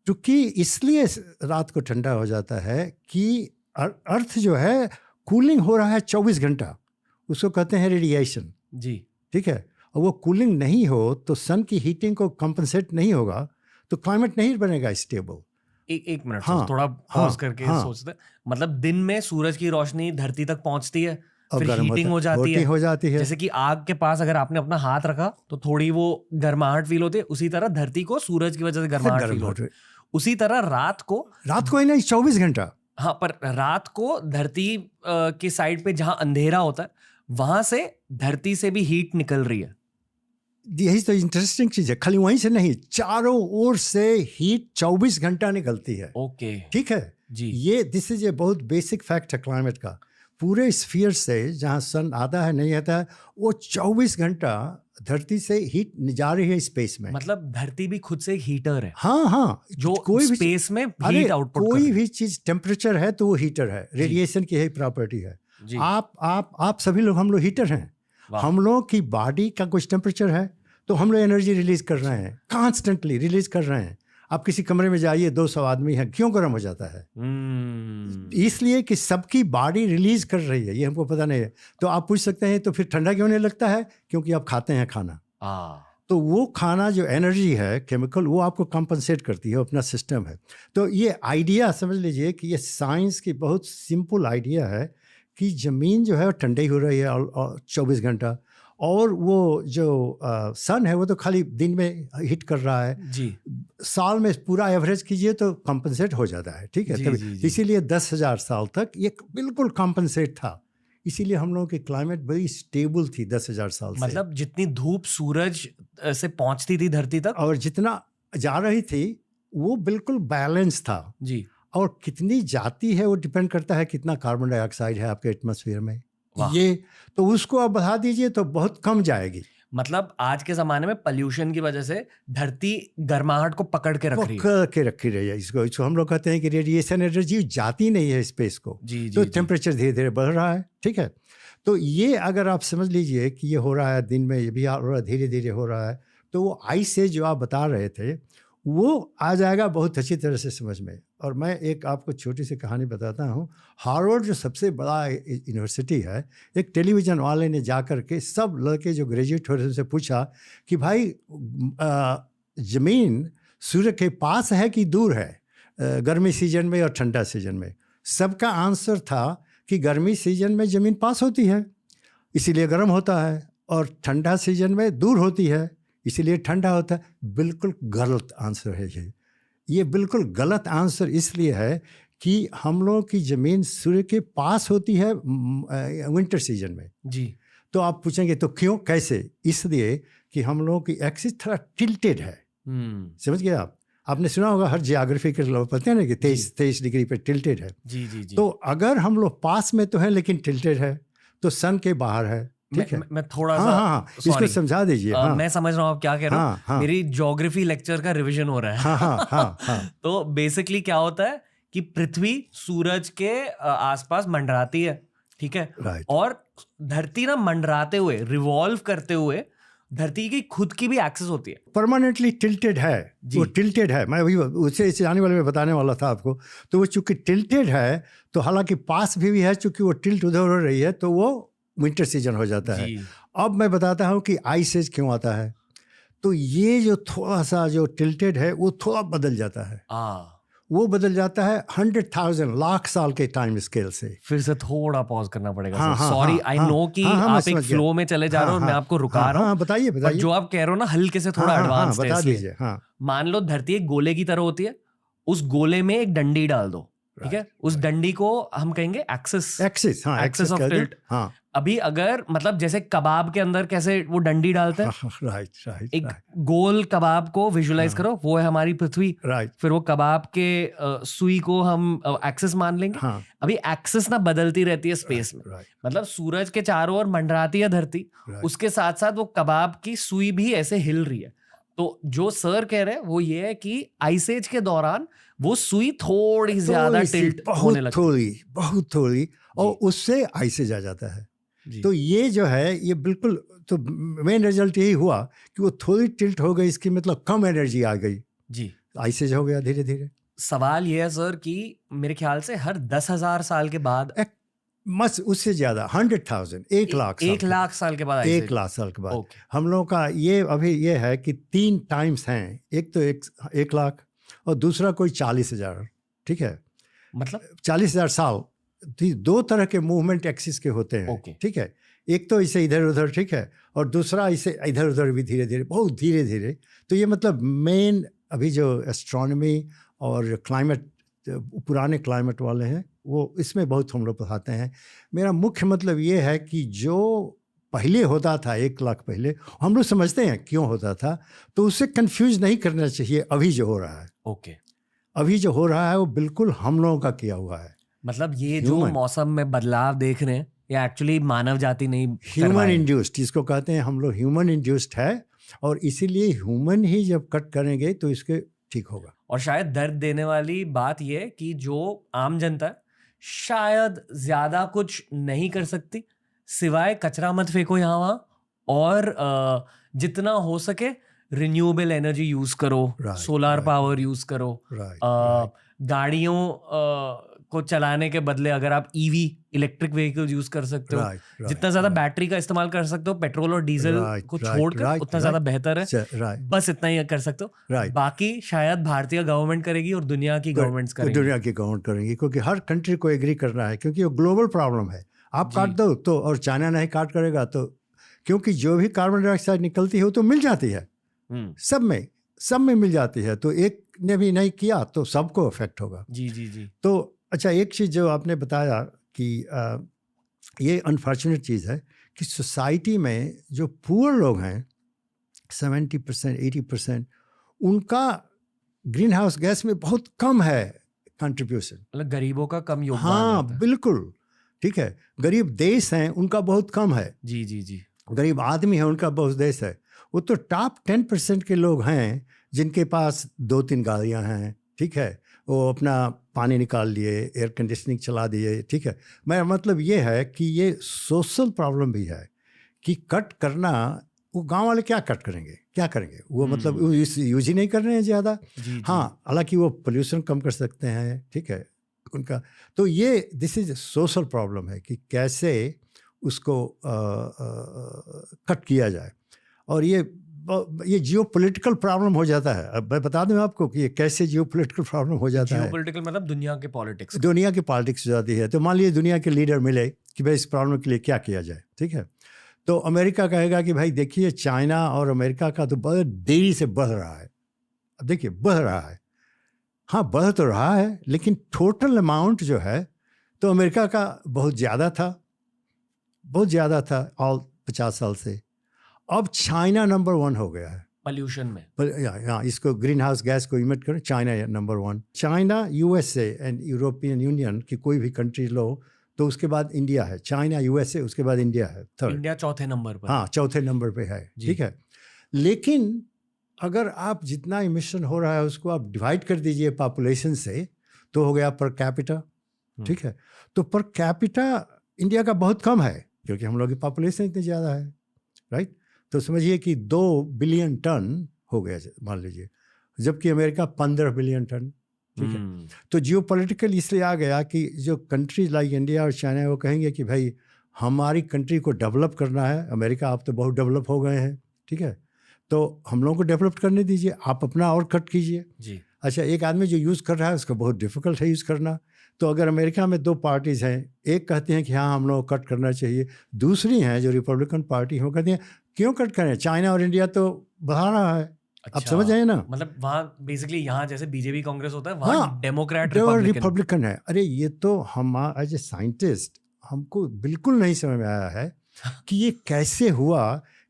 क्योंकि इसलिए रात को ठंडा हो जाता है कि अर्थ जो है कूलिंग हो रहा है 24 घंटा, उसको कहते हैं रेडिएशन, जी, ठीक है। और वो कूलिंग नहीं हो तो सन की हीटिंग को कंपनसेट नहीं होगा, तो क्लाइमेट नहीं बनेगा स्टेबल। एक मिनट, हाँ, थोड़ा पॉज करके हाँ। सोचते। मतलब दिन में सूरज की रोशनी धरती तक पहुंचती है, और फिर गर्म हीटिंग हो जाती है। जैसे कि आग के पास अगर आपने अपना हाथ रखा तो थोड़ी वो गर्माहट फील होती है, उसी तरह धरती को सूरज की वजह से गर्माहट फील होती है। उसी तरह रात को ही नहीं 24 घंटा। हाँ, पर रात को धरती की साइड पे जहां अंधेरा होता है, वहां से धरती से भी हीट निकल रही है। यही तो इंटरेस्टिंग चीज है, खाली वहीं से नहीं, चारों ओर से हीट 24 घंटा निकलती है। ओके, ठीक है जी। ये दिस इज ए बहुत बेसिक फैक्ट है क्लाइमेट का। पूरे स्फीयर से जहाँ सन आता है नहीं आता है, वो 24 घंटा धरती से हीट जा रही है स्पेस में। मतलब धरती भी खुद से एक हीटर है। हाँ, जो कोई स्पेस में हीट आउटपुट कोई भी चीज टेम्परेचर है तो वो हीटर है, रेडिएशन की यही प्रॉपर्टी है। आप सभी लोग, हम लोग हीटर हैं। हम लोग की बॉडी का कुछ टेम्परेचर है तो हम लोग एनर्जी रिलीज कर रहे हैं, कॉन्स्टेंटली रिलीज कर रहे हैं। आप किसी कमरे में जाइए, 200 आदमी है, क्यों गर्म हो जाता है? इसलिए कि सबकी बॉडी रिलीज कर रही है, ये हमको पता नहीं है। तो आप पूछ सकते हैं तो फिर ठंडा क्यों नहीं लगता है? क्योंकि आप खाते हैं खाना। तो वो खाना जो एनर्जी है केमिकल, वो आपको कंपनसेट करती है, अपना सिस्टम है। तो ये आइडिया समझ लीजिए कि ये साइंस की बहुत सिंपल आइडिया है कि ज़मीन जो है वो ठंडी हो रही है 24 घंटा, और वो जो सन है वो तो खाली दिन में हिट कर रहा है जी। साल में पूरा एवरेज कीजिए तो कंपनसेट हो जाता है, ठीक है। तभी इसीलिए 10,000 साल तक ये बिल्कुल कंपनसेट था। इसीलिए हम लोगों की क्लाइमेट बड़ी स्टेबल थी 10,000 साल से। मतलब जितनी धूप सूरज से पहुंचती थी धरती तक और जितना जा रही थी वो बिल्कुल बैलेंस था जी। और कितनी जाती है वो डिपेंड करता है कितना कार्बन डाइऑक्साइड है आपके एटमॉस्फेयर में। ये तो उसको आप बढ़ा दीजिए तो बहुत कम जाएगी। मतलब आज के जमाने में पोल्यूशन की वजह से धरती गर्माहट को पकड़ के रख रही है। इसको हम लोग कहते हैं कि रेडिएशन एनर्जी जाती नहीं है स्पेस को, तो टेम्परेचर धीरे धीरे बढ़ रहा है, ठीक है। तो ये अगर आप समझ लीजिए कि ये हो रहा है, दिन में ये भी हो रहा है, धीरे धीरे हो रहा है, तो वो आइस से जो आप बता रहे थे वो आ जाएगा बहुत अच्छी तरह से समझ में। और मैं एक आपको छोटी सी कहानी बताता हूँ। हार्वर्ड जो सबसे बड़ा यूनिवर्सिटी है, एक टेलीविज़न वाले ने जा कर के सब लड़के जो ग्रेजुएट हो रहे उनसे पूछा कि भाई ज़मीन सूर्य के पास है कि दूर है, गर्मी सीजन में और ठंडा सीजन में? सबका आंसर था कि गर्मी सीजन में ज़मीन पास होती है इसीलिए गर्म होता है, और ठंडा सीजन में दूर होती है इसीलिए ठंडा होता है। बिल्कुल गलत आंसर है ये बिल्कुल गलत आंसर इसलिए है कि हम लोगों की ज़मीन सूर्य के पास होती है विंटर सीजन में जी। तो आप पूछेंगे तो क्यों, कैसे? इसलिए कि हम लोगों की एक्सिस थोड़ा टिल्टेड है। समझ गए आप? आपने सुना होगा हर जियोग्राफी के लोग पता है ना कि 23 डिग्री पे टिल्टेड है। जी। तो अगर हम लोग पास में तो है लेकिन टिल्टेड है तो सन के बाहर है, ठीक है। मैं थोड़ा सा इसको समझा दीजिए। मैं समझ रहा हूँ आप क्या कह रहे हो। मेरी ज्योग्राफी लेक्चर का रिवीजन हो रहा है। तो बेसिकली क्या होता है कि पृथ्वी सूरज के आसपास मंडराती है, ठीक है। और धरती ना मंडराते हुए, रिवॉल्व करते हुए धरती की खुद की भी एक्सिस होती है। परमानेंटली टिल्टेड है, वो टिल्टेड है। मैं अभी उससे आने वाले में बताने वाला था आपको। तो वो चूंकि टिल्टेड है, तो हालांकि पास भी है, चूंकि वो टिल्ट उधर हो रही है, तो वो विंटर सीजन हो जाता है। अब मैं बताता हूँ कि आइस एज क्यों आता है। तो ये जो थोड़ा सा जो टिल्टेड है वो थोड़ा बदल जाता है। वो बदल जाता है 100,000 लाख साल के टाइम स्केल से। फिर से थोड़ा पॉज करना पड़ेगा। हाँ, सॉरी, आई नो कि आप एक फ्लो में चले जा रहे हो, मैं आपको रुका रहा हूँ। बताइए बताइए। जो आप कह रहे हो ना हल्के से थोड़ा एडवांस बता दीजिए। मान लो धरती एक गोले की तरह होती है, उस गोले में एक डंडी डाल दो, ठीक है? उस डंडी को हम कहेंगे एक्सिस ऑफ टिल्ट। अभी अगर मतलब जैसे कबाब के अंदर कैसे वो डंडी डालते हैं, राइट, एक गोल कबाब को विजुलाइज करो, वो है हमारी पृथ्वी। फिर वो कबाब के सुई को हम एक्सिस मान लेंगे। अभी एक्सिस ना बदलती रहती है स्पेस में, मतलब सूरज के चारों ओर मंडराती है धरती, उसके साथ साथ वो कबाब की सुई भी ऐसे हिल रही है। तो जो सर कह रहे हैं वो ये है कि आइस एज के दौरान वो सुई थोड़ी ज्यादा टिल्ट होने लगती है, बहुत थोड़ी, और उससे आइस एज आ जाता है। तो ये जो है ये बिल्कुल, तो मेन रिजल्ट यही हुआ कि वो थोड़ी टिल्ट हो गई, इसकी मतलब कम एनर्जी आ गई जी, आइस एज हो गया धीरे धीरे। सवाल ये है सर कि मेरे ख्याल से हर 10,000 साल के बाद, मस उससे ज्यादा 100,000 1 लाख साल के बाद 1 लाख साल के बाद हम लोगों का ये अभी ये है कि 3 टाइम्स हैं। एक तो 1 लाख और दूसरा कोई 40,000, ठीक है, मतलब 40,000 साल। 2 तरह के मूवमेंट एक्सिस के होते हैं, ठीक है। एक तो इसे इधर उधर, ठीक है, और दूसरा इसे इधर उधर भी धीरे धीरे, बहुत धीरे धीरे। तो ये मतलब मेन अभी जो एस्ट्रोनॉमी और क्लाइमेट, पुराने क्लाइमेट वाले हैं, वो इसमें बहुत हम लोग पढ़ाते हैं। मेरा मुख्य मतलब ये है कि जो पहले होता था 1 लाख पहले, हम लोग समझते हैं क्यों होता था, तो उससे कंफ्यूज नहीं करना चाहिए अभी जो हो रहा है। अभी जो हो रहा है वो बिल्कुल हम लोगों का किया हुआ है। मतलब ये जो मौसम में बदलाव देख रहे हैं, ये एक्चुअली मानव जाति नहीं, ह्यूमन इंड्यूस्ड, जिसको कहते हैं हम लोग, ह्यूमन इंड्यूस्ड है। और इसीलिए ह्यूमन ही जब कट करेंगे तो इसके ठीक होगा। और शायद दर्द देने वाली बात यह है कि जो आम जनता है शायद ज्यादा कुछ नहीं कर सकती, सिवाय कचरा मत फेंको यहाँ वहाँ, और जितना हो सके रिन्यूएबल एनर्जी यूज करो, सोलर पावर यूज करो, गाड़ियों को चलाने के बदले अगर आप ईवी इलेक्ट्रिक व्हीकल्स यूज कर सकते हो, जितना ज्यादा बैटरी का इस्तेमाल कर सकते हो, पेट्रोल और डीजल को छोड़कर, उतना ज्यादा बेहतर है। बस इतना ही कर सकते हो। बाकी शायद भारतीय गवर्नमेंट करेगी और दुनिया की गवर्नमेंट्स करेंगी, दुनिया की गवर्नमेंट करेंगी, क्योंकि हर कंट्री को एग्री करना है, क्योंकि वो ग्लोबल प्रॉब्लम है। आप काट दो तो, और चाइना नहीं काट करेगा तो, क्योंकि जो भी कार्बन डाइऑक्साइड निकलती है वो तो मिल जाती है, सब में मिल जाती है। तो एक ने भी नहीं किया तो सबको इफेक्ट होगा। जी। तो अच्छा, एक चीज़ जो आपने बताया कि ये अनफॉर्चुनेट चीज़ है कि सोसाइटी में जो पुअर लोग हैं 70% 80%, उनका ग्रीन हाउस गैस में बहुत कम है कंट्रीब्यूशन, मतलब गरीबों का कम योगदान। हाँ बिल्कुल, ठीक है। गरीब देश हैं उनका बहुत कम है। जी। गरीब आदमी है उनका बहुत देश है। वो तो टॉप 10% के लोग हैं जिनके पास 2-3 गाड़ियाँ हैं, ठीक है, वो अपना पानी निकाल लिए, एयर कंडीशनिंग चला दिए, ठीक है। मेरा मतलब ये है कि ये सोशल प्रॉब्लम भी है कि कट करना, वो गांव वाले क्या कट करेंगे, क्या करेंगे वो, मतलब यूज ही नहीं कर रहे हैं ज़्यादा। हाँ, हालांकि वो पोल्यूशन कम कर सकते हैं, ठीक है उनका। तो ये दिस इज सोशल प्रॉब्लम है कि कैसे उसको कट किया जाए। और ये जियोपॉलिटिकल प्रॉब्लम हो जाता है। अब मैं बता दूं आपको कि ये कैसे जियोपॉलिटिकल प्रॉब्लम हो जाता है। जियोपॉलिटिकल मतलब दुनिया के पॉलिटिक्स, दुनिया की पॉलिटिक्स हो जाती है। तो मान लीजिए दुनिया के लीडर मिले कि भाई इस प्रॉब्लम के लिए क्या किया जाए, ठीक है। तो अमेरिका कहेगा कि भाई देखिए, चाइना और अमेरिका का तो बहुत देरी से बढ़ रहा है। अब देखिए बढ़ रहा है, हाँ बढ़ तो रहा है, लेकिन टोटल अमाउंट जो है तो अमेरिका का बहुत ज़्यादा था ऑल 50 साल से। अब चाइना नंबर 1 हो गया है पोल्यूशन में। हाँ, इसको ग्रीन हाउस गैस को इमिट करें, China number 1। China, USA and European union की कोई भी कंट्री लो तो उसके बाद इंडिया है। चाइना, यूएसए, उसके बाद इंडिया है थर्ड। इंडिया चौथे नंबर पर। हाँ, चौथे नंबर पे है, ठीक है। लेकिन अगर आप जितना इमिशन हो रहा है उसको आप डिवाइड कर दीजिए पॉपुलेशन से, तो हो गया पर कैपिटा, ठीक है। तो पर कैपिटा इंडिया का बहुत कम है, क्योंकि हम लोग की पॉपुलेशन इतनी ज़्यादा है, राइट। तो समझिए कि 2 बिलियन टन हो गया मान लीजिए, जबकि अमेरिका 15 बिलियन टन। ठीक है, तो जियोपॉलिटिकल इसलिए आ गया कि जो कंट्रीज लाइक इंडिया और चाइना वो कहेंगे कि भाई हमारी कंट्री को डेवलप करना है, अमेरिका आप तो बहुत डेवलप हो गए हैं, ठीक है, तो हम लोगों को डेवलप करने दीजिए, आप अपना और कट कीजिए जी। अच्छा, एक आदमी जो यूज़ कर रहा है उसका बहुत डिफिकल्ट है यूज़ करना। तो अगर अमेरिका में 2 पार्टीज़ हैं, एक कहते हैं कि हाँ हम लोग कट करना चाहिए, दूसरी हैं जो रिपब्लिकन पार्टी वो कहते हैं क्यों कट करें, चाइना और इंडिया तो बढ़ा रहा है। अच्छा, आप समझ आए ना, मतलब वहाँ बेसिकली यहाँ जैसे बीजेपी कांग्रेस होता है, हाँ, वहाँ डेमोक्रेट रिपब्लिकन है। अरे ये तो हम एज ए साइंटिस्ट हमको बिल्कुल नहीं समझ में आया है कि ये कैसे हुआ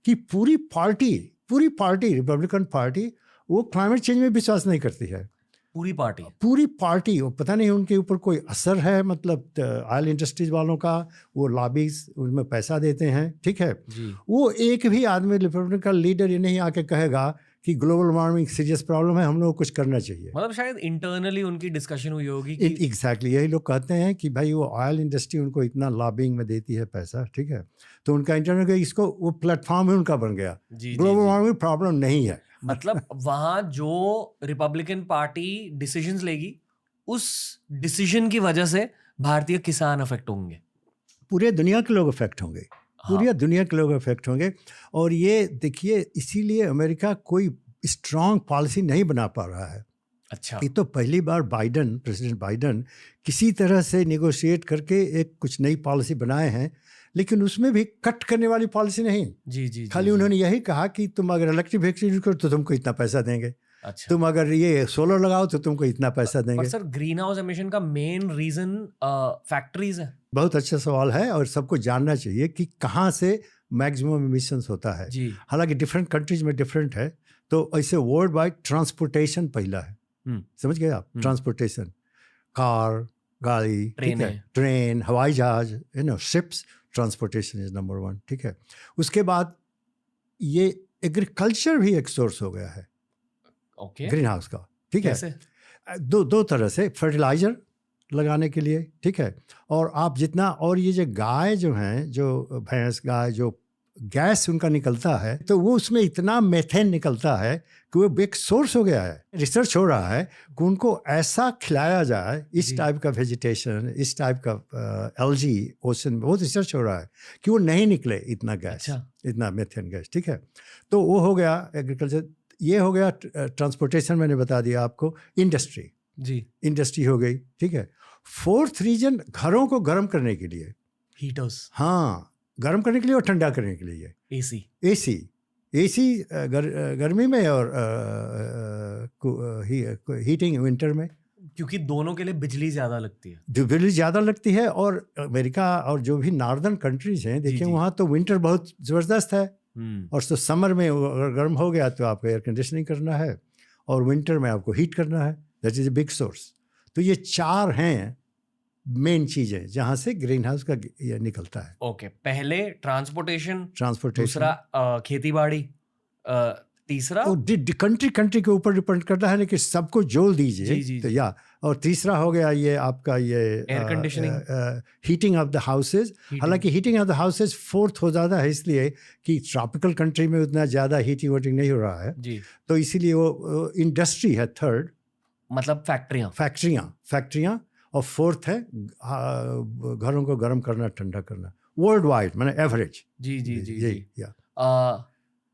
कि पूरी पार्टी रिपब्लिकन पार्टी वो क्लाइमेट चेंज में विश्वास नहीं करती है। पूरी पार्टी वो पता नहीं उनके ऊपर कोई असर है, मतलब ऑयल इंडस्ट्रीज वालों का वो लॉबीज उनमें पैसा देते हैं, ठीक है जी। वो एक भी आदमी रिपब्लिकन लीडर ये नहीं आके कहेगा कि ग्लोबल वार्मिंग सीरियस प्रॉब्लम है, हम लोग को कुछ करना चाहिए। मतलब शायद इंटरनली उनकी डिस्कशन हुई होगी कि एग्जैक्टली यही लोग कहते हैं कि भाई वो ऑयल इंडस्ट्री उनको इतना लॉबिंग में देती है पैसा, ठीक है, तो उनका इंटरनल इसको वो प्लेटफॉर्म ही उनका बन गया, ग्लोबल वार्मिंग प्रॉब्लम नहीं है। मतलब वहाँ जो रिपब्लिकन पार्टी डिसीजंस लेगी उस डिसीजन की वजह से भारतीय किसान अफेक्ट होंगे, पूरे दुनिया के लोग अफेक्ट होंगे, पूरी दुनिया के लोग अफेक्ट होंगे। और ये देखिए इसीलिए अमेरिका कोई स्ट्रॉन्ग पॉलिसी नहीं बना पा रहा है। अच्छा, ये तो पहली बार प्रेसिडेंट बाइडन किसी तरह से नेगोशिएट करके एक कुछ नई पॉलिसी बनाए हैं, लेकिन उसमें भी कट करने वाली पॉलिसी नहीं जी, खाली उन्होंने यही कहा कि तुम अगर इलेक्ट्रिक व्हीकल यूज करो तो तुमको इतना पैसा देंगे। अच्छा, तुम अगर ये सोलर लगाओ तो तुमको इतना पैसा देंगे। पर सर ग्रीन हाउस एमिशन का मेन रीजन फैक्ट्रीज है। बहुत अच्छा सवाल है और सबको जानना चाहिए कि कहाँ से मैक्सिमम एमिशंस होता है। हालांकि डिफरेंट कंट्रीज में डिफरेंट है, तो ऐसे वर्ल्ड वाइड ट्रांसपोर्टेशन पहला है, समझ गए आप, ट्रांसपोर्टेशन, कार, गाड़ी, ट्रेन, हवाई जहाज, शिप्स, ट्रांसपोर्टेशन इज नंबर 1, ठीक है। उसके बाद ये एग्रीकल्चर भी एक सोर्स हो गया है ग्रीन हाउस का, ठीक है, दो तरह से, फर्टिलाइजर लगाने के लिए, ठीक है, और आप जितना, और ये जो गाय जो हैं, जो भैंस गाय जो गैस उनका निकलता है, तो वो उसमें इतना मेथेन निकलता है कि वो एक सोर्स हो गया है। रिसर्च हो रहा है कि उनको ऐसा खिलाया जाए, इस टाइप का वेजिटेशन, इस टाइप का एल्गी ओशन में बहुत रिसर्च हो रहा है कि वो नहीं निकले इतना गैस, इतना मेथेन गैस, ठीक है। तो वो हो गया एग्रीकल्चर, ये हो गया ट्रांसपोर्टेशन, मैंने बता दिया आपको। इंडस्ट्री हो गई, ठीक है। 4th रीजन घरों को गर्म करने के लिए, हीटर्स, हाँ, गर्म करने के लिए और ठंडा करने के लिए एसी गर्मी में और हीटिंग विंटर में, क्योंकि दोनों के लिए बिजली ज़्यादा लगती है। और अमेरिका और जो भी नॉर्दर्न कंट्रीज हैं, देखिए वहाँ तो विंटर बहुत ज़बरदस्त है, और तो समर में अगर गर्म हो गया तो आपको एयर कंडीशनिंग करना है, और विंटर में आपको हीट करना है, that is a big source. तो ये 4 हैं मेन चीजें जहां से ग्रीन हाउस का ये निकलता है। ओके, पहले ट्रांसपोर्टेशन, दूसरा खेती बाड़ी, तीसरा कंट्री के ऊपर डिपेंड करता है, लेकिन सबको जोड़ दीजिए तो या, और तीसरा हो गया ये आपका ये air conditioning, heating of the houses. हालांकि heating of the houses 4th हो जाता है, इसलिए कि ट्रॉपिकल कंट्री में उतना ज़्यादा हीटिंग वोटिंग नहीं हो रहा है जी, तो इसीलिए वो इंडस्ट्री है 3rd, मतलब फैक्ट्रियाँ, और 4th है घरों को गर्म करना, ठंडा करना, वर्ल्ड वाइड, मैंने एवरेज। जी।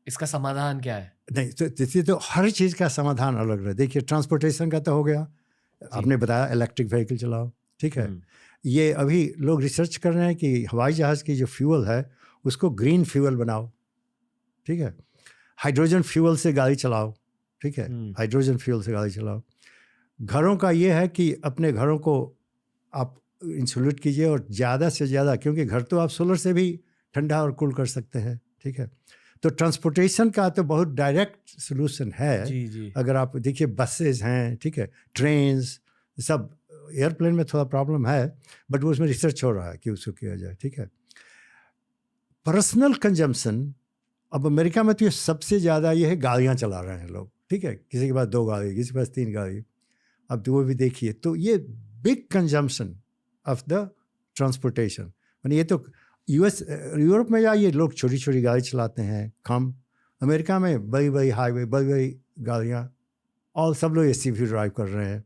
इसका समाधान क्या है? नहीं तो हर चीज़ का समाधान अलग है। देखिए ट्रांसपोर्टेशन का तो हो गया, आपने बताया इलेक्ट्रिक व्हीकल चलाओ, ठीक है। ये अभी लोग रिसर्च कर रहे हैं कि हवाई जहाज़ की जो फ्यूल है उसको ग्रीन फ्यूल बनाओ, ठीक है, हाइड्रोजन फ्यूल से गाड़ी चलाओ, ठीक है, हाइड्रोजन फ्यूल से गाड़ी चलाओ। घरों का ये है कि अपने घरों को आप इंसुलेट कीजिए, और ज़्यादा से ज़्यादा, क्योंकि घर तो आप सोलर से भी ठंडा और कूल कर सकते हैं, ठीक है। तो ट्रांसपोर्टेशन का तो बहुत डायरेक्ट सोल्यूशन है। जी। अगर आप देखिए बसेस हैं, ठीक है, ट्रेन्स, सब, एयरप्लेन में थोड़ा प्रॉब्लम है, बट वो उसमें रिसर्च हो रहा है कि उसको किया जाए, ठीक है। पर्सनल कंजम्पशन, अब अमेरिका में तो ये सबसे ज़्यादा ये है, गाड़ियाँ चला रहे हैं लोग, ठीक है, किसी के पास 2 गाड़ी, किसी के पास 3 गाड़ी। अब तो वो भी देखिए, तो ये big consumption of the transportation, यानी ये तो यूरोप में जाइए, लोग छोटी छोटी गाड़ी चलाते हैं कम। अमेरिका में बड़ी बड़ी हाईवे, बड़ी बड़ी गाड़ियाँ, और सब लोग एसयूवी ड्राइव कर रहे हैं।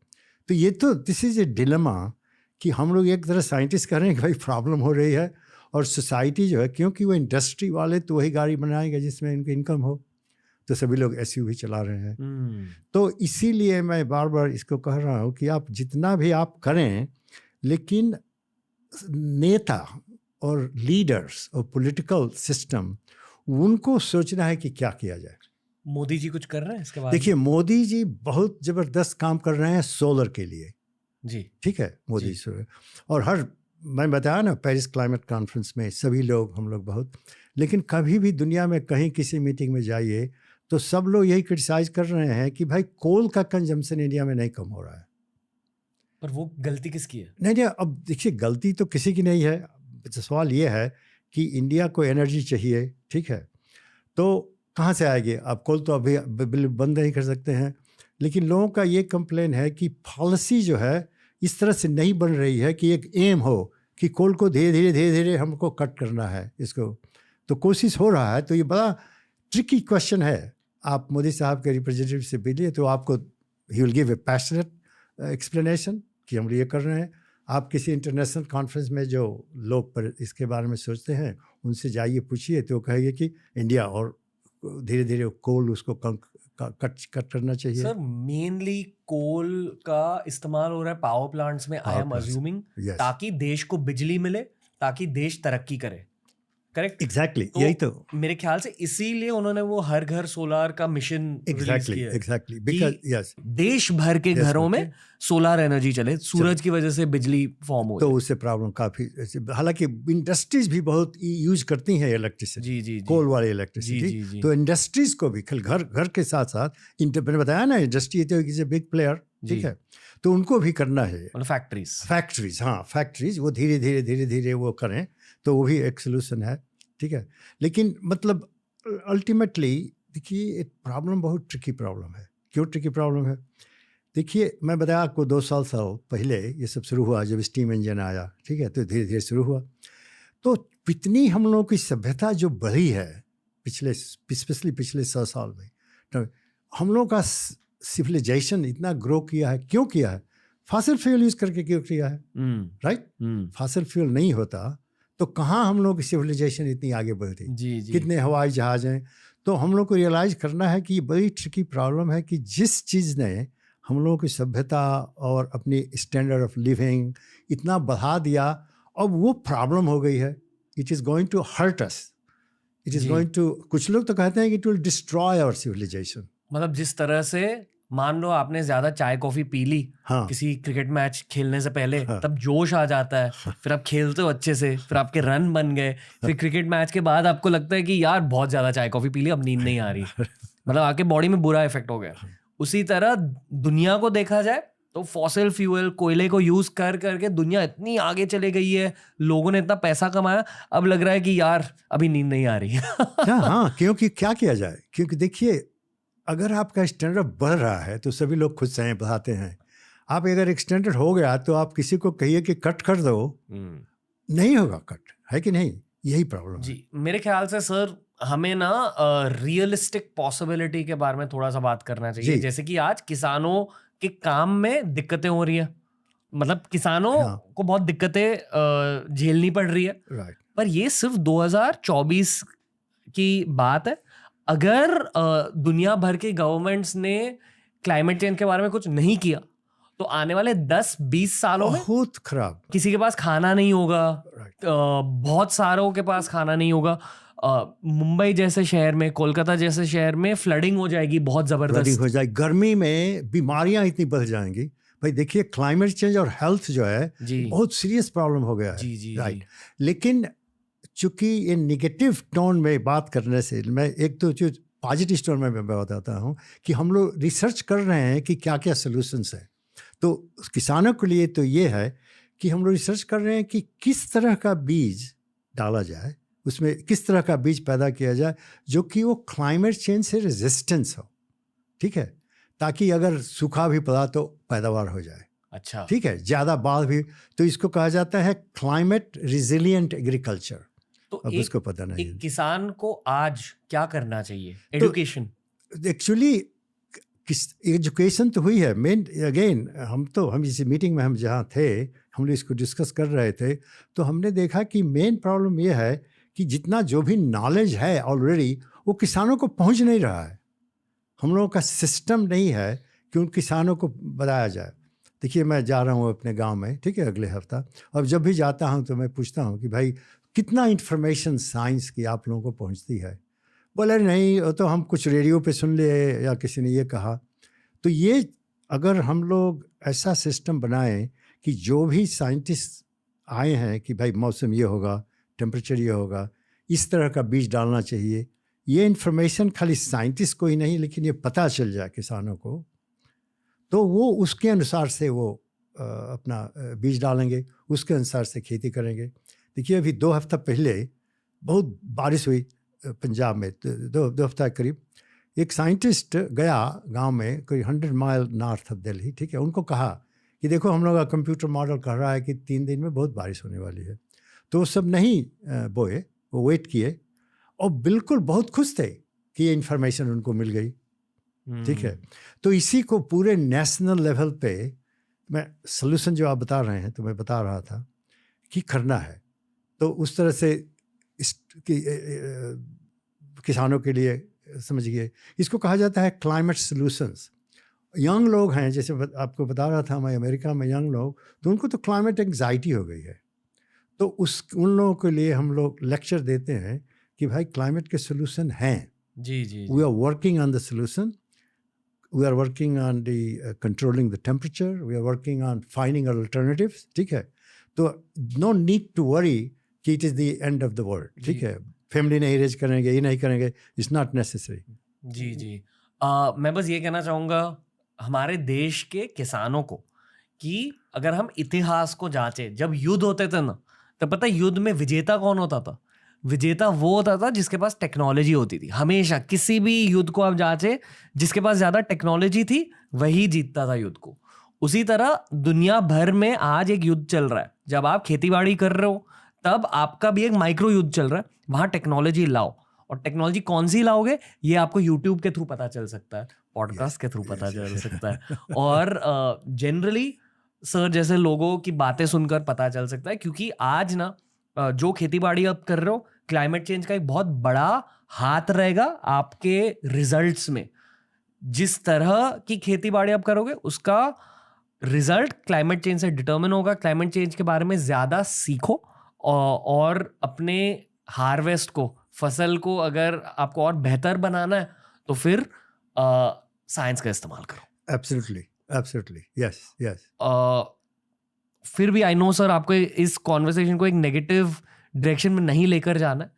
तो ये तो दिस इज़ ए डिलेमा कि हम लोग एक तरह साइंटिस्ट कर रहे हैं कि भाई प्रॉब्लम हो रही है, और सोसाइटी जो है, क्योंकि वो इंडस्ट्री वाले तो वही गाड़ी बनाएंगे जिसमें इनकी इनकम हो, तो सभी लोग एसयूवी चला रहे हैं। तो इसीलिए मैं बार बार इसको कह रहा हूँ कि आप जितना भी आप करें, लेकिन नेता और लीडर्स और पॉलिटिकल सिस्टम, उनको सोचना है कि क्या किया जाए। मोदी जी कुछ कर रहे हैं इसके बाद? देखिए, मोदी जी बहुत ज़बरदस्त काम कर रहे हैं सोलर के लिए जी, ठीक है, मोदी जी। और हर, मैं बताया ना, पेरिस क्लाइमेट कॉन्फ्रेंस में सभी लोग, हम लोग बहुत, लेकिन कभी भी दुनिया में कहीं किसी मीटिंग में जाइए तो सब लोग यही क्रिटिसाइज कर रहे हैं कि भाई कोल का कंजम्पशन इंडिया में नहीं कम हो रहा है। पर वो गलती किसकी है? नहीं, अब देखिए, गलती तो किसी की नहीं है। सवाल ये है कि इंडिया को एनर्जी चाहिए, ठीक है, तो कहाँ से आएगी? आप कोल तो अभी बंद नहीं कर सकते हैं, लेकिन लोगों का ये कंप्लेन है कि पॉलिसी जो है इस तरह से नहीं बन रही है कि एक एम हो कि कोल को धीरे धीरे हमको कट करना है इसको। तो कोशिश हो रहा है। तो ये बड़ा ट्रिकी क्वेश्चन है। आप मोदी साहब के रिप्रेजेंटेटिव से मिलिए तो आपको he will give a passionate explanation कि हम ये कर रहे हैं। आप किसी इंटरनेशनल कॉन्फ्रेंस में जो लोग पर इसके बारे में सोचते हैं उनसे जाइए, पूछिए, तो कहेंगे कि इंडिया और धीरे धीरे कोल उसको कट करना चाहिए। सर, मेनली कोल का इस्तेमाल हो रहा है पावर प्लांट्स में, आई एम अज्यूमिंग, ताकि देश को बिजली मिले, ताकि देश तरक्की करे। करेक्ट? एग्जैक्टली, यही तो मेरे ख्याल से इसीलिए उन्होंने वो हर घर सोलार का मिशन रिलीज किया है। एग्जैक्टली, बिकॉज़ यस, देश भर के घरों में सोलार एनर्जी चले, सूरज की वजह से बिजली फॉर्म हो। तो उससे प्रॉब्लम काफी, हालांकि इंडस्ट्रीज भी बहुत यूज करती हैं इलेक्ट्रिसिटी, जी, कोल वाली इलेक्ट्रिसिटी। तो इंडस्ट्रीज को भी घर के साथ साथ, मैंने बताया ना, इंडस्ट्री तो इज ए बिग प्लेयर, ठीक है, तो उनको भी करना है। फैक्ट्रीज, हाँ, फैक्ट्रीज वो धीरे धीरे वो करें तो वो भी एक सोल्यूशन है, ठीक है। लेकिन मतलब अल्टीमेटली देखिए, एक प्रॉब्लम बहुत ट्रिकी प्रॉब्लम है। क्यों ट्रिकी प्रॉब्लम है? देखिए, मैं बताया आपको 2 साल पहले ये सब शुरू हुआ, जब स्टीम इंजन आया, ठीक है, तो धीरे धीरे शुरू हुआ। तो इतनी हम लोगों की सभ्यता जो बढ़ी है स्पेशली पिछले 100 साल में, तो हम लोगों का सिविलाइजेशन इतना ग्रो किया है। क्यों किया है? फॉसिल फ्यूल यूज करके क्यों किया है? राइट? फॉसिल फ्यूल नहीं होता तो कहाँ हम लोग की सिविलाइजेशन इतनी आगे बढ़ती? कितने हवाई जहाज हैं। तो हम लोग को रियलाइज करना है कि ये बड़ी ट्रिकी प्रॉब्लम है कि जिस चीज़ ने हम लोगों की सभ्यता और अपनी स्टैंडर्ड ऑफ लिविंग इतना बढ़ा दिया, अब वो प्रॉब्लम हो गई है। It is going to hurt us, it is going to, कुछ लोग तो कहते हैं कि it will destroy our civilisation. मतलब जिस तरह से, मान लो आपने ज्यादा चाय कॉफी पी ली, हाँ, किसी क्रिकेट मैच खेलने से पहले, हाँ, तब जोश आ जाता है, फिर आप खेलते हो अच्छे से, फिर आपके रन बन गए, फिर क्रिकेट मैच के बाद आपको लगता है कि यार बहुत ज्यादा चाय कॉफी पी ली, अब नींद नहीं आ रही, मतलब आपके बॉडी में बुरा इफेक्ट हो गया। उसी तरह दुनिया को देखा जाए तो फॉसिल फ्यूल, कोयले को यूज करके दुनिया इतनी आगे चले गई है, लोगों ने इतना पैसा कमाया, अब लग रहा है कि यार अभी नींद नहीं आ रही। हाँ, क्योंकि क्या किया जाए? क्योंकि देखिए, अगर आपका स्टैंडर्ड बढ़ रहा है तो सभी लोग खुद से बढ़ाते हैं। आप अगर एक स्टैंडर्ड हो गया तो आप किसी को कहिए कि कट कर दो, नहीं होगा कट, है कि नहीं? यही प्रॉब्लम जी। मेरे ख्याल से सर हमें ना रियलिस्टिक पॉसिबिलिटी के बारे में थोड़ा सा बात करना चाहिए। जैसे कि आज किसानों के काम में दिक्कतें हो रही है, मतलब किसानों को बहुत दिक्कतें झेलनी पड़ रही है, पर ये सिर्फ 2024 की बात है। अगर दुनिया भर के गवर्नमेंट्स ने क्लाइमेट चेंज के बारे में कुछ नहीं किया तो आने वाले 10-20 सालों में बहुत खराब, किसी के पास खाना नहीं होगा, बहुत सारों के पास खाना नहीं होगा। मुंबई जैसे शहर में, कोलकाता जैसे शहर में फ्लडिंग हो जाएगी, बहुत जबरदस्त हो जाएगी। गर्मी में बीमारियां इतनी बढ़ जाएंगी। भाई देखिए, क्लाइमेट चेंज और हेल्थ जो है बहुत सीरियस प्रॉब्लम हो गया है। राइट। लेकिन चूंकि ये निगेटिव टोन में बात करने से, मैं एक तो जो पॉजिटिव टोन में मैं बताता हूँ कि हम लोग रिसर्च कर रहे हैं कि क्या क्या सोल्यूशंस है। तो किसानों के लिए तो ये है कि हम लोग रिसर्च कर रहे हैं कि किस तरह का बीज डाला जाए, उसमें किस तरह का बीज पैदा किया जाए जो कि वो क्लाइमेट चेंज से रेजिस्टेंस हो, ठीक है, ताकि अगर सूखा भी पड़ा तो पैदावार हो जाए। अच्छा, ठीक है, ज़्यादा बाढ़ भी, तो इसको कहा जाता है क्लाइमेट रिजिलियंट एग्रीकल्चर। तो अब उसको पता नहीं एक किसान को आज क्या करना चाहिए? एजुकेशन एक्चुअली एजुकेशन तो हुई है मेन। अगेन हम इस मीटिंग में हम जहाँ थे, हम लोग इसको डिस्कस कर रहे थे, तो हमने देखा कि मेन प्रॉब्लम ये है कि जितना जो भी नॉलेज है ऑलरेडी वो किसानों को पहुँच नहीं रहा है। हम लोगों का सिस्टम नहीं है कि उन किसानों को बताया जाए। देखिए मैं जा रहा हूँ अपने गांव में, ठीक है, अगले हफ्ता, और जब भी जाता हूँ तो मैं पूछता हूँ कि भाई कितना इन्फॉर्मेशन साइंस की आप लोगों को पहुँचती है? बोले नहीं, तो हम कुछ रेडियो पे सुन लिए या किसी ने ये कहा। तो ये अगर हम लोग ऐसा सिस्टम बनाएं कि जो भी साइंटिस्ट आए हैं कि भाई मौसम ये होगा, टेम्परेचर ये होगा, इस तरह का बीज डालना चाहिए, ये इन्फॉर्मेशन खाली साइंटिस्ट को ही नहीं लेकिन ये पता चल जाए किसानों को, तो वो उसके अनुसार से वो अपना बीज डालेंगे, उसके अनुसार से खेती करेंगे। देखिए अभी 2 हफ्ता पहले बहुत बारिश हुई पंजाब में, दो हफ्ता करीब। एक साइंटिस्ट गया गांव में, कोई 100 माइल नॉर्थ ऑफ दिल्ली, ठीक है, उनको कहा कि देखो हम लोग का कंप्यूटर मॉडल कह रहा है कि 3 दिन में बहुत बारिश होने वाली है। तो वो सब नहीं बोए, वो वेट किए और बिल्कुल बहुत खुश थे कि ये इन्फॉर्मेशन उनको मिल गई, ठीक है। तो इसी को पूरे नेशनल लेवल पे मैं सॉल्यूशन जो आप बता रहे हैं तो मैं बता रहा था कि करना है। तो उस तरह से किसानों के लिए समझिए, इसको कहा जाता है क्लाइमेट सॉल्यूशंस। यंग लोग हैं, जैसे आपको बता रहा था मैं अमेरिका में यंग लोग, तो उनको तो क्लाइमेट एंग्जाइटी हो गई है। तो उन लोगों के लिए हम लोग लेक्चर देते हैं कि भाई क्लाइमेट के सॉल्यूशन हैं। जी जी, we are working on the solution, we are working on the controlling the temperature, we are working on finding alternatives, ठीक है। तो नो नीड टू वरी कि it is the end of the world, ठीक है। Family नहीं raise करेंगे, ये नहीं करेंगे, इट्स नॉट नेसेसरी। जी जी, मैं बस ये कहना चाहूँगा हमारे देश के किसानों को कि अगर हम इतिहास को जांचें, जब युद्ध होते थे ना, तो पता है युद्ध में विजेता कौन होता था? विजेता वो होता था जिसके पास टेक्नोलॉजी होती थी। हमेशा किसी भी युद्ध को आप जांचें, जिसके पास ज़्यादा टेक्नोलॉजी थी वही जीतता था युद्ध को। उसी तरह दुनिया भर में आज एक युद्ध चल रहा है। जब आप खेती बाड़ी कर रहे हो तब आपका भी एक माइक्रो युद्ध चल रहा है। वहाँ टेक्नोलॉजी लाओ, और टेक्नोलॉजी कौन सी लाओगे ये आपको यूट्यूब के थ्रू पता चल सकता है, पॉडकास्ट के थ्रू पता चल सकता है, और जनरली सर जैसे लोगों की बातें सुनकर पता चल सकता है। क्योंकि आज ना जो खेती बाड़ी आप कर रहे हो, क्लाइमेट चेंज का एक बहुत बड़ा हाथ रहेगा आपके रिजल्ट्स में। जिस तरह की खेती बाड़ी आप करोगे उसका रिजल्ट क्लाइमेट चेंज से डिटर्मिन होगा। क्लाइमेट चेंज के बारे में ज़्यादा सीखो, और अपने हार्वेस्ट को, फसल को अगर आपको और बेहतर बनाना है तो फिर साइंस का इस्तेमाल करो। Absolutely, absolutely, yes yes. फिर भी आई नो सर आपको इस कॉन्वर्सेशन को एक नेगेटिव डायरेक्शन में नहीं लेकर जाना है,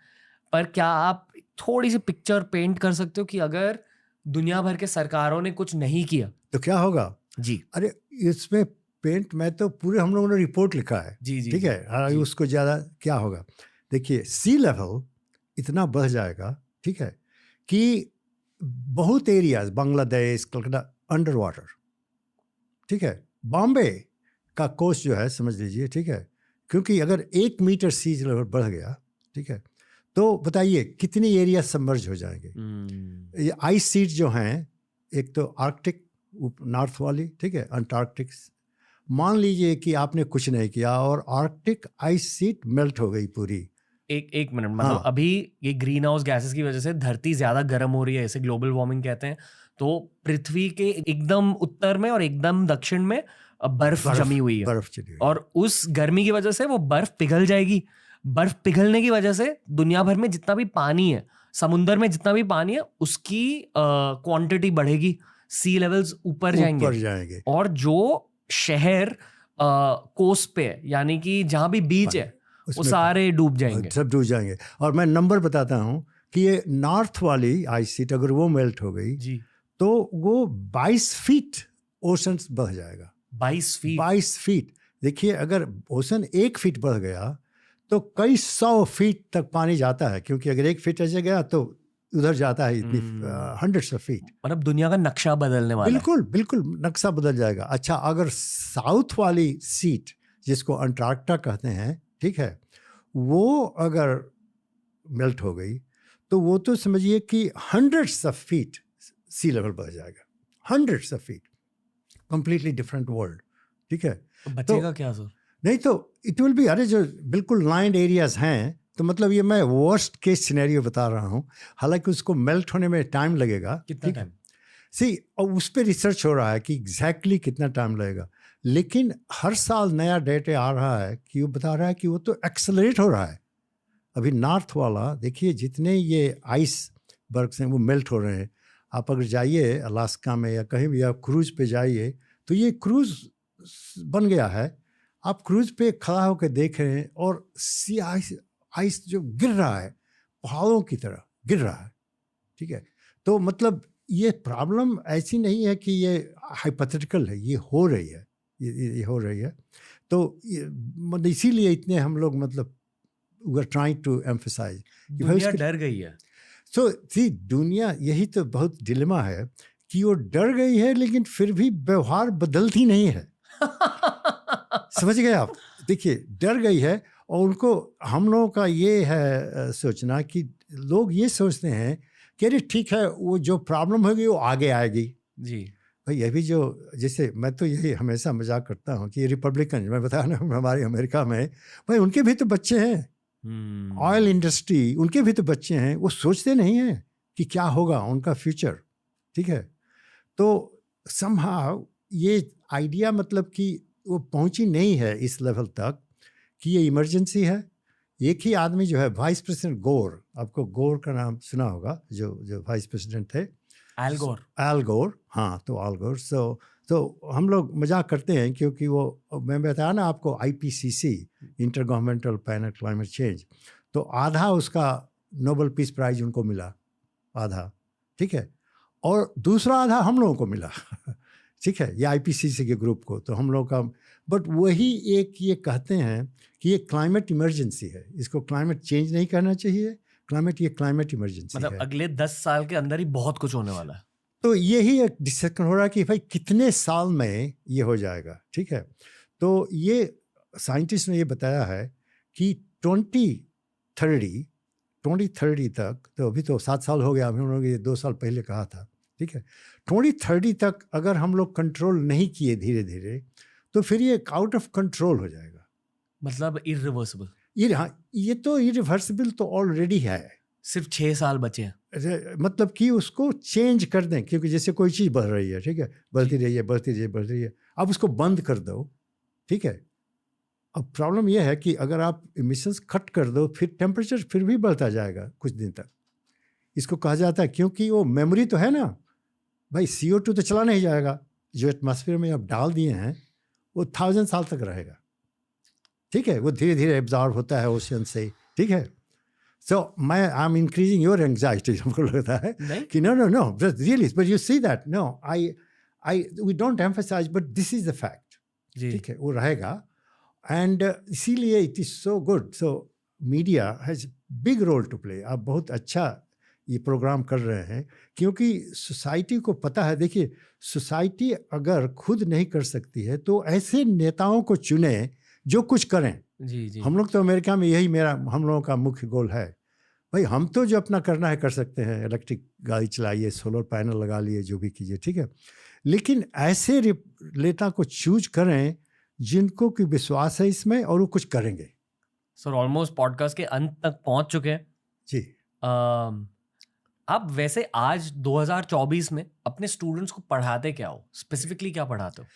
पर क्या आप थोड़ी सी पिक्चर पेंट कर सकते हो कि अगर दुनिया भर के सरकारों ने कुछ नहीं किया तो क्या होगा? जी, अरे इसमें पेंट में तो पूरे हम लोगों ने रिपोर्ट लिखा है, जी जी, ठीक है। उसको ज़्यादा क्या होगा? देखिए सी लेवल इतना बढ़ जाएगा, ठीक है, कि बहुत areas, Bangladesh, Calcutta under water, ठीक है। बॉम्बे का कोस्ट जो है समझ लीजिए, ठीक है, क्योंकि अगर 1 मीटर सी लेवल बढ़ गया, ठीक है, तो बताइए कितनी एरिया सबमर्ज हो जाएंगे। ये आइस सीट जो हैं, एक तो आर्कटिक नॉर्थ वाली, ठीक है, अंटार्कटिक। मान लीजिए कि आपने कुछ नहीं किया और आर्कटिक आइस सीट मेल्ट हो गई पूरी। एक मिनट, मतलब हाँ। अभी ये ग्रीन हाउस गैसेस की वजह से धरती ज्यादा गर्म हो रही है, इसे ग्लोबल वार्मिंग कहते हैं। तो पृथ्वी के एकदम उत्तर में और एकदम दक्षिण में बर्फ जमी हुई है, बर्फ चली हुई। और उस गर्मी की वजह से वो बर्फ पिघल जाएगी। बर्फ पिघलने की वजह से दुनिया भर में जितना भी पानी है, समुद्र में जितना भी पानी है, उसकी क्वांटिटी बढ़ेगी, सी लेवल्स ऊपर जाएंगे, और जो शहर कोस्ट पे है, यानी कि जहां भी बीच है, वो सारे डूब जाएंगे, सब डूब जाएंगे। और मैं नंबर बताता हूँ कि ये नॉर्थ वाली आइस सीट अगर वो मेल्ट हो गई जी, तो वो 22 फीट ओशन बढ़ जाएगा। 22 फीट। देखिए अगर ओशन 1 फीट बढ़ गया तो कई 100 फीट तक पानी जाता है, क्योंकि अगर 1 फीट ऐसे गया तो उधर जाता है इतनी हंड्रेड्स ऑफ फीट। मतलब दुनिया का नक्शा बदलने वाला बिल्कुल बिल्कुल नक्शा बदल जाएगा। अच्छा, अगर साउथ वाली सीट जिसको अंटार्कटिका कहते हैं, ठीक है, वो अगर मेल्ट हो गई तो वो तो समझिए कि 100s of feet C level बढ़ जाएगा, 100s of feet, completely different world, ठीक है। तो बचेगा क्या सर? नहीं तो इट विल बी, अरे जो बिल्कुल लैंड एरियाज हैं, तो मतलब ये मैं वर्स्ट केस सिनेरियो बता रहा हूँ, हालांकि उसको मेल्ट होने में टाइम लगेगा। कितना टाइम? सी, और उस पर रिसर्च हो रहा है कि एग्जैक्टली कितना टाइम लगेगा, लेकिन हर साल नया डेटा आ रहा है कि वो बता रहा है कि वो तो एक्सेलरेट हो रहा है। अभी नॉर्थ वाला देखिए, जितने ये आइस बर्ग्स हैं वो मेल्ट हो रहे हैं। आप अगर जाइए अलास्का में या कहीं भी आप क्रूज़ पे जाइए तो ये क्रूज़ बन गया है, आप क्रूज़ पे खड़ा होकर देख रहे हैं और सी आइस जो गिर रहा है, पहाड़ों की तरह गिर रहा है, ठीक है। तो मतलब ये प्रॉब्लम ऐसी नहीं है कि ये हाइपोथेटिकल है, ये हो रही है, ये हो रही है। तो मतलब इसीलिए इतने हम लोग मतलब we are trying to emphasise, दुनिया डर गई है। सो सी, दुनिया, यही तो बहुत डिलेमा है कि वो डर गई है लेकिन फिर भी व्यवहार बदलती नहीं है। समझ गए आप? देखिए, डर गई है और उनको, हम लोगों का ये है सोचना कि लोग ये सोचते हैं कि अरे ठीक है, वो जो प्रॉब्लम होगी वो आगे आएगी। जी भाई, ये भी जो, जैसे मैं तो यही हमेशा मजाक करता हूँ कि रिपब्लिकन, मैं बताया ना हमारे अमेरिका में, भाई उनके भी तो बच्चे हैं, ऑयल इंडस्ट्री, उनके भी तो बच्चे हैं, वो सोचते नहीं हैं कि क्या होगा उनका फ्यूचर, ठीक है। तो समहाउ ये आइडिया मतलब कि वो पहुंची नहीं है इस लेवल तक कि ये इमरजेंसी है। एक ही आदमी जो है, वाइस प्रेसिडेंट गोर, आपको गोर का नाम सुना होगा, जो वाइस प्रेसिडेंट थे, एल गोर। एल गोर, हाँ, तो एल गोर। तो हम लोग मजाक करते हैं क्योंकि वो, मैं बताया ना आपको, IPCC, inter governmental panel climate change, तो आधा उसका नोबेल पीस प्राइज उनको मिला, आधा, ठीक है, और दूसरा आधा हम लोगों को मिला। ठीक है, ये IPCC के ग्रुप को, तो हम लोग का, बट वही एक ये कहते हैं कि ये क्लाइमेट इमरजेंसी है, इसको क्लाइमेट चेंज नहीं करना चाहिए, ये क्लाइमेट इमरजेंसी मतलब है। अगले 10 साल के अंदर ही बहुत कुछ होने वाला है। तो यही एक डिस्कशन हो रहा है कि भाई कितने साल में ये हो जाएगा, ठीक है। तो ये साइंटिस्ट ने ये बताया है कि 2030 तक, तो अभी तो 7 साल हो गया, हम लोगों ने ये 2 साल पहले कहा था, ठीक है। 2030 तक अगर हम लोग कंट्रोल नहीं किए धीरे धीरे, तो फिर ये आउट ऑफ कंट्रोल हो जाएगा, मतलब इरिवर्सिबल। ये तो इरिवर्सिबल तो ऑलरेडी है, सिर्फ 6 साल बचे हैं। मतलब कि उसको चेंज कर दें, क्योंकि जैसे कोई चीज़ बढ़ रही है, ठीक है, बढ़ती रही है, अब उसको बंद कर दो, ठीक है। अब प्रॉब्लम यह है कि अगर आप इमिशंस कट कर दो, फिर टेम्परेचर फिर भी बढ़ता जाएगा कुछ दिन तक। इसको कहा जाता है, क्योंकि वो मेमोरी तो है ना भाई, CO2 तो चला नहीं जाएगा, जो एटमॉस्फेयर में आप डाल दिए हैं वो 1000 साल तक रहेगा, ठीक है, वो धीरे धीरे एब्जॉर्ब होता है ओशियन से, ठीक है। So I am increasing your anxiety, हमको लगता है कि no really, but you see that, no I we don't emphasise, but this is the fact, ठीक है, वो रहेगा। एंड इसीलिए it is so good, so media has big role to play. आप बहुत अच्छा ये प्रोग्राम कर रहे हैं, क्योंकि सोसाइटी को पता है। देखिए, सोसाइटी अगर खुद नहीं कर सकती है तो ऐसे नेताओं को चुने जो कुछ करें। जी। हम लोग तो अमेरिका में यही हम लोगों का मुख्य गोल है, भाई हम तो जो अपना करना है कर सकते हैं, इलेक्ट्रिक गाड़ी चलाइए, सोलर पैनल लगा लिए, जो भी कीजिए, ठीक है, लेकिन ऐसे नेता को चूज करें जिनको की विश्वास है इसमें और वो कुछ करेंगे। सर, ऑलमोस्ट पॉडकास्ट के अंत तक पहुंच चुके हैं जी। आप वैसे आज 2024 में अपने स्टूडेंट्स को पढ़ाते क्या हो, स्पेसिफिकली क्या पढ़ाते हो?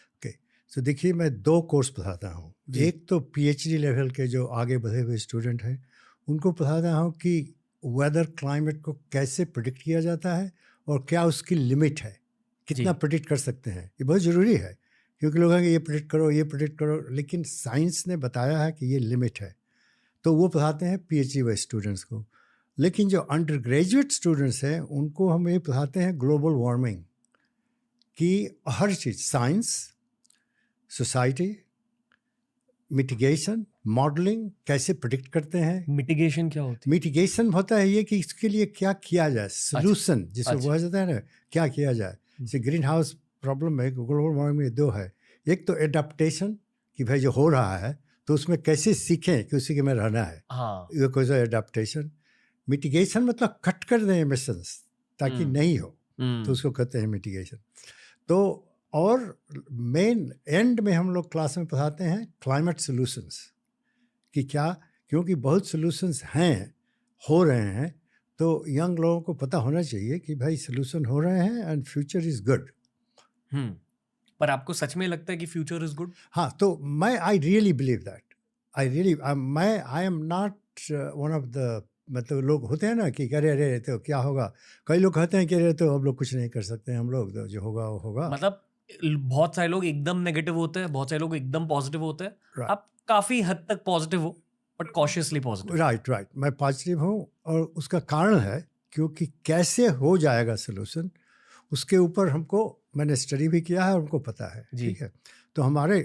तो देखिए, मैं 2 कोर्स पढ़ाता हूँ। एक तो PhD लेवल के जो आगे बढ़े हुए स्टूडेंट हैं, उनको पढ़ाता हूँ कि वेदर क्लाइमेट को कैसे प्रिडिक्ट किया जाता है और क्या उसकी लिमिट है, कितना प्रिडिक्ट कर सकते हैं। ये बहुत ज़रूरी है, क्योंकि लोग हैं ये प्रिडिक्ट करो, लेकिन साइंस ने बताया है कि ये लिमिट है, तो वो पढ़ाते हैं PhD वाले स्टूडेंट्स को। लेकिन जो अंडर ग्रेजुएट स्टूडेंट्स हैं, उनको हम ये पढ़ाते हैं ग्लोबल वार्मिंग की हर चीज़, साइंस, सोसाइटी, मिटिगेशन, मॉडलिंग, कैसे प्रिडिक्ट करते हैं। मिटिगेशन क्या होती है? मिटिगेशन होता है ये कि इसके लिए क्या किया जाए, सोल्यूशन जिसे वो जाता है ना, क्या किया जाए। जैसे ग्रीन हाउस प्रॉब्लम में, ग्लोबल वार्मिंग में 2 है। एक तो एडाप्टेशन, कि भाई जो हो रहा है तो उसमें कैसे सीखें कि उसी के में रहना है, ये कोई सा एडाप्टेशन। मिटिगेशन मतलब कट कर दें एमिशंस ताकि नहीं हो, तो उसको कहते हैं मिटिगेशन। तो और मेन एंड में हम लोग क्लास में पढ़ाते हैं क्लाइमेट सॉल्यूशंस कि क्या, क्योंकि बहुत सॉल्यूशंस हैं, हो रहे हैं, तो यंग लोगों को पता होना चाहिए कि भाई सॉल्यूशन हो रहे हैं एंड फ्यूचर इज़ गुड। पर आपको सच में लगता है कि फ्यूचर इज गुड? हाँ, तो मैं I really believe that, I am not one of the, मतलब लोग होते हैं ना कि अरे अरे तो क्या होगा, कई लोग कहते हैं कि अरे तो हम लोग कुछ नहीं कर सकते, हम लोग तो जो होगा वो होगा। मतलब बहुत सारे लोग एकदम नेगेटिव होते हैं, बहुत सारे लोग एकदम पॉजिटिव होते हैं। Right. आप काफी हद तक पॉजिटिव हो, बट कॉशियसली पॉजिटिव। राइट, मैं पॉजिटिव हूँ, और उसका कारण है क्योंकि कैसे हो जाएगा सोल्यूशन, उसके ऊपर हमको, मैंने स्टडी भी किया है और हमको पता है। ठीक है, तो हमारे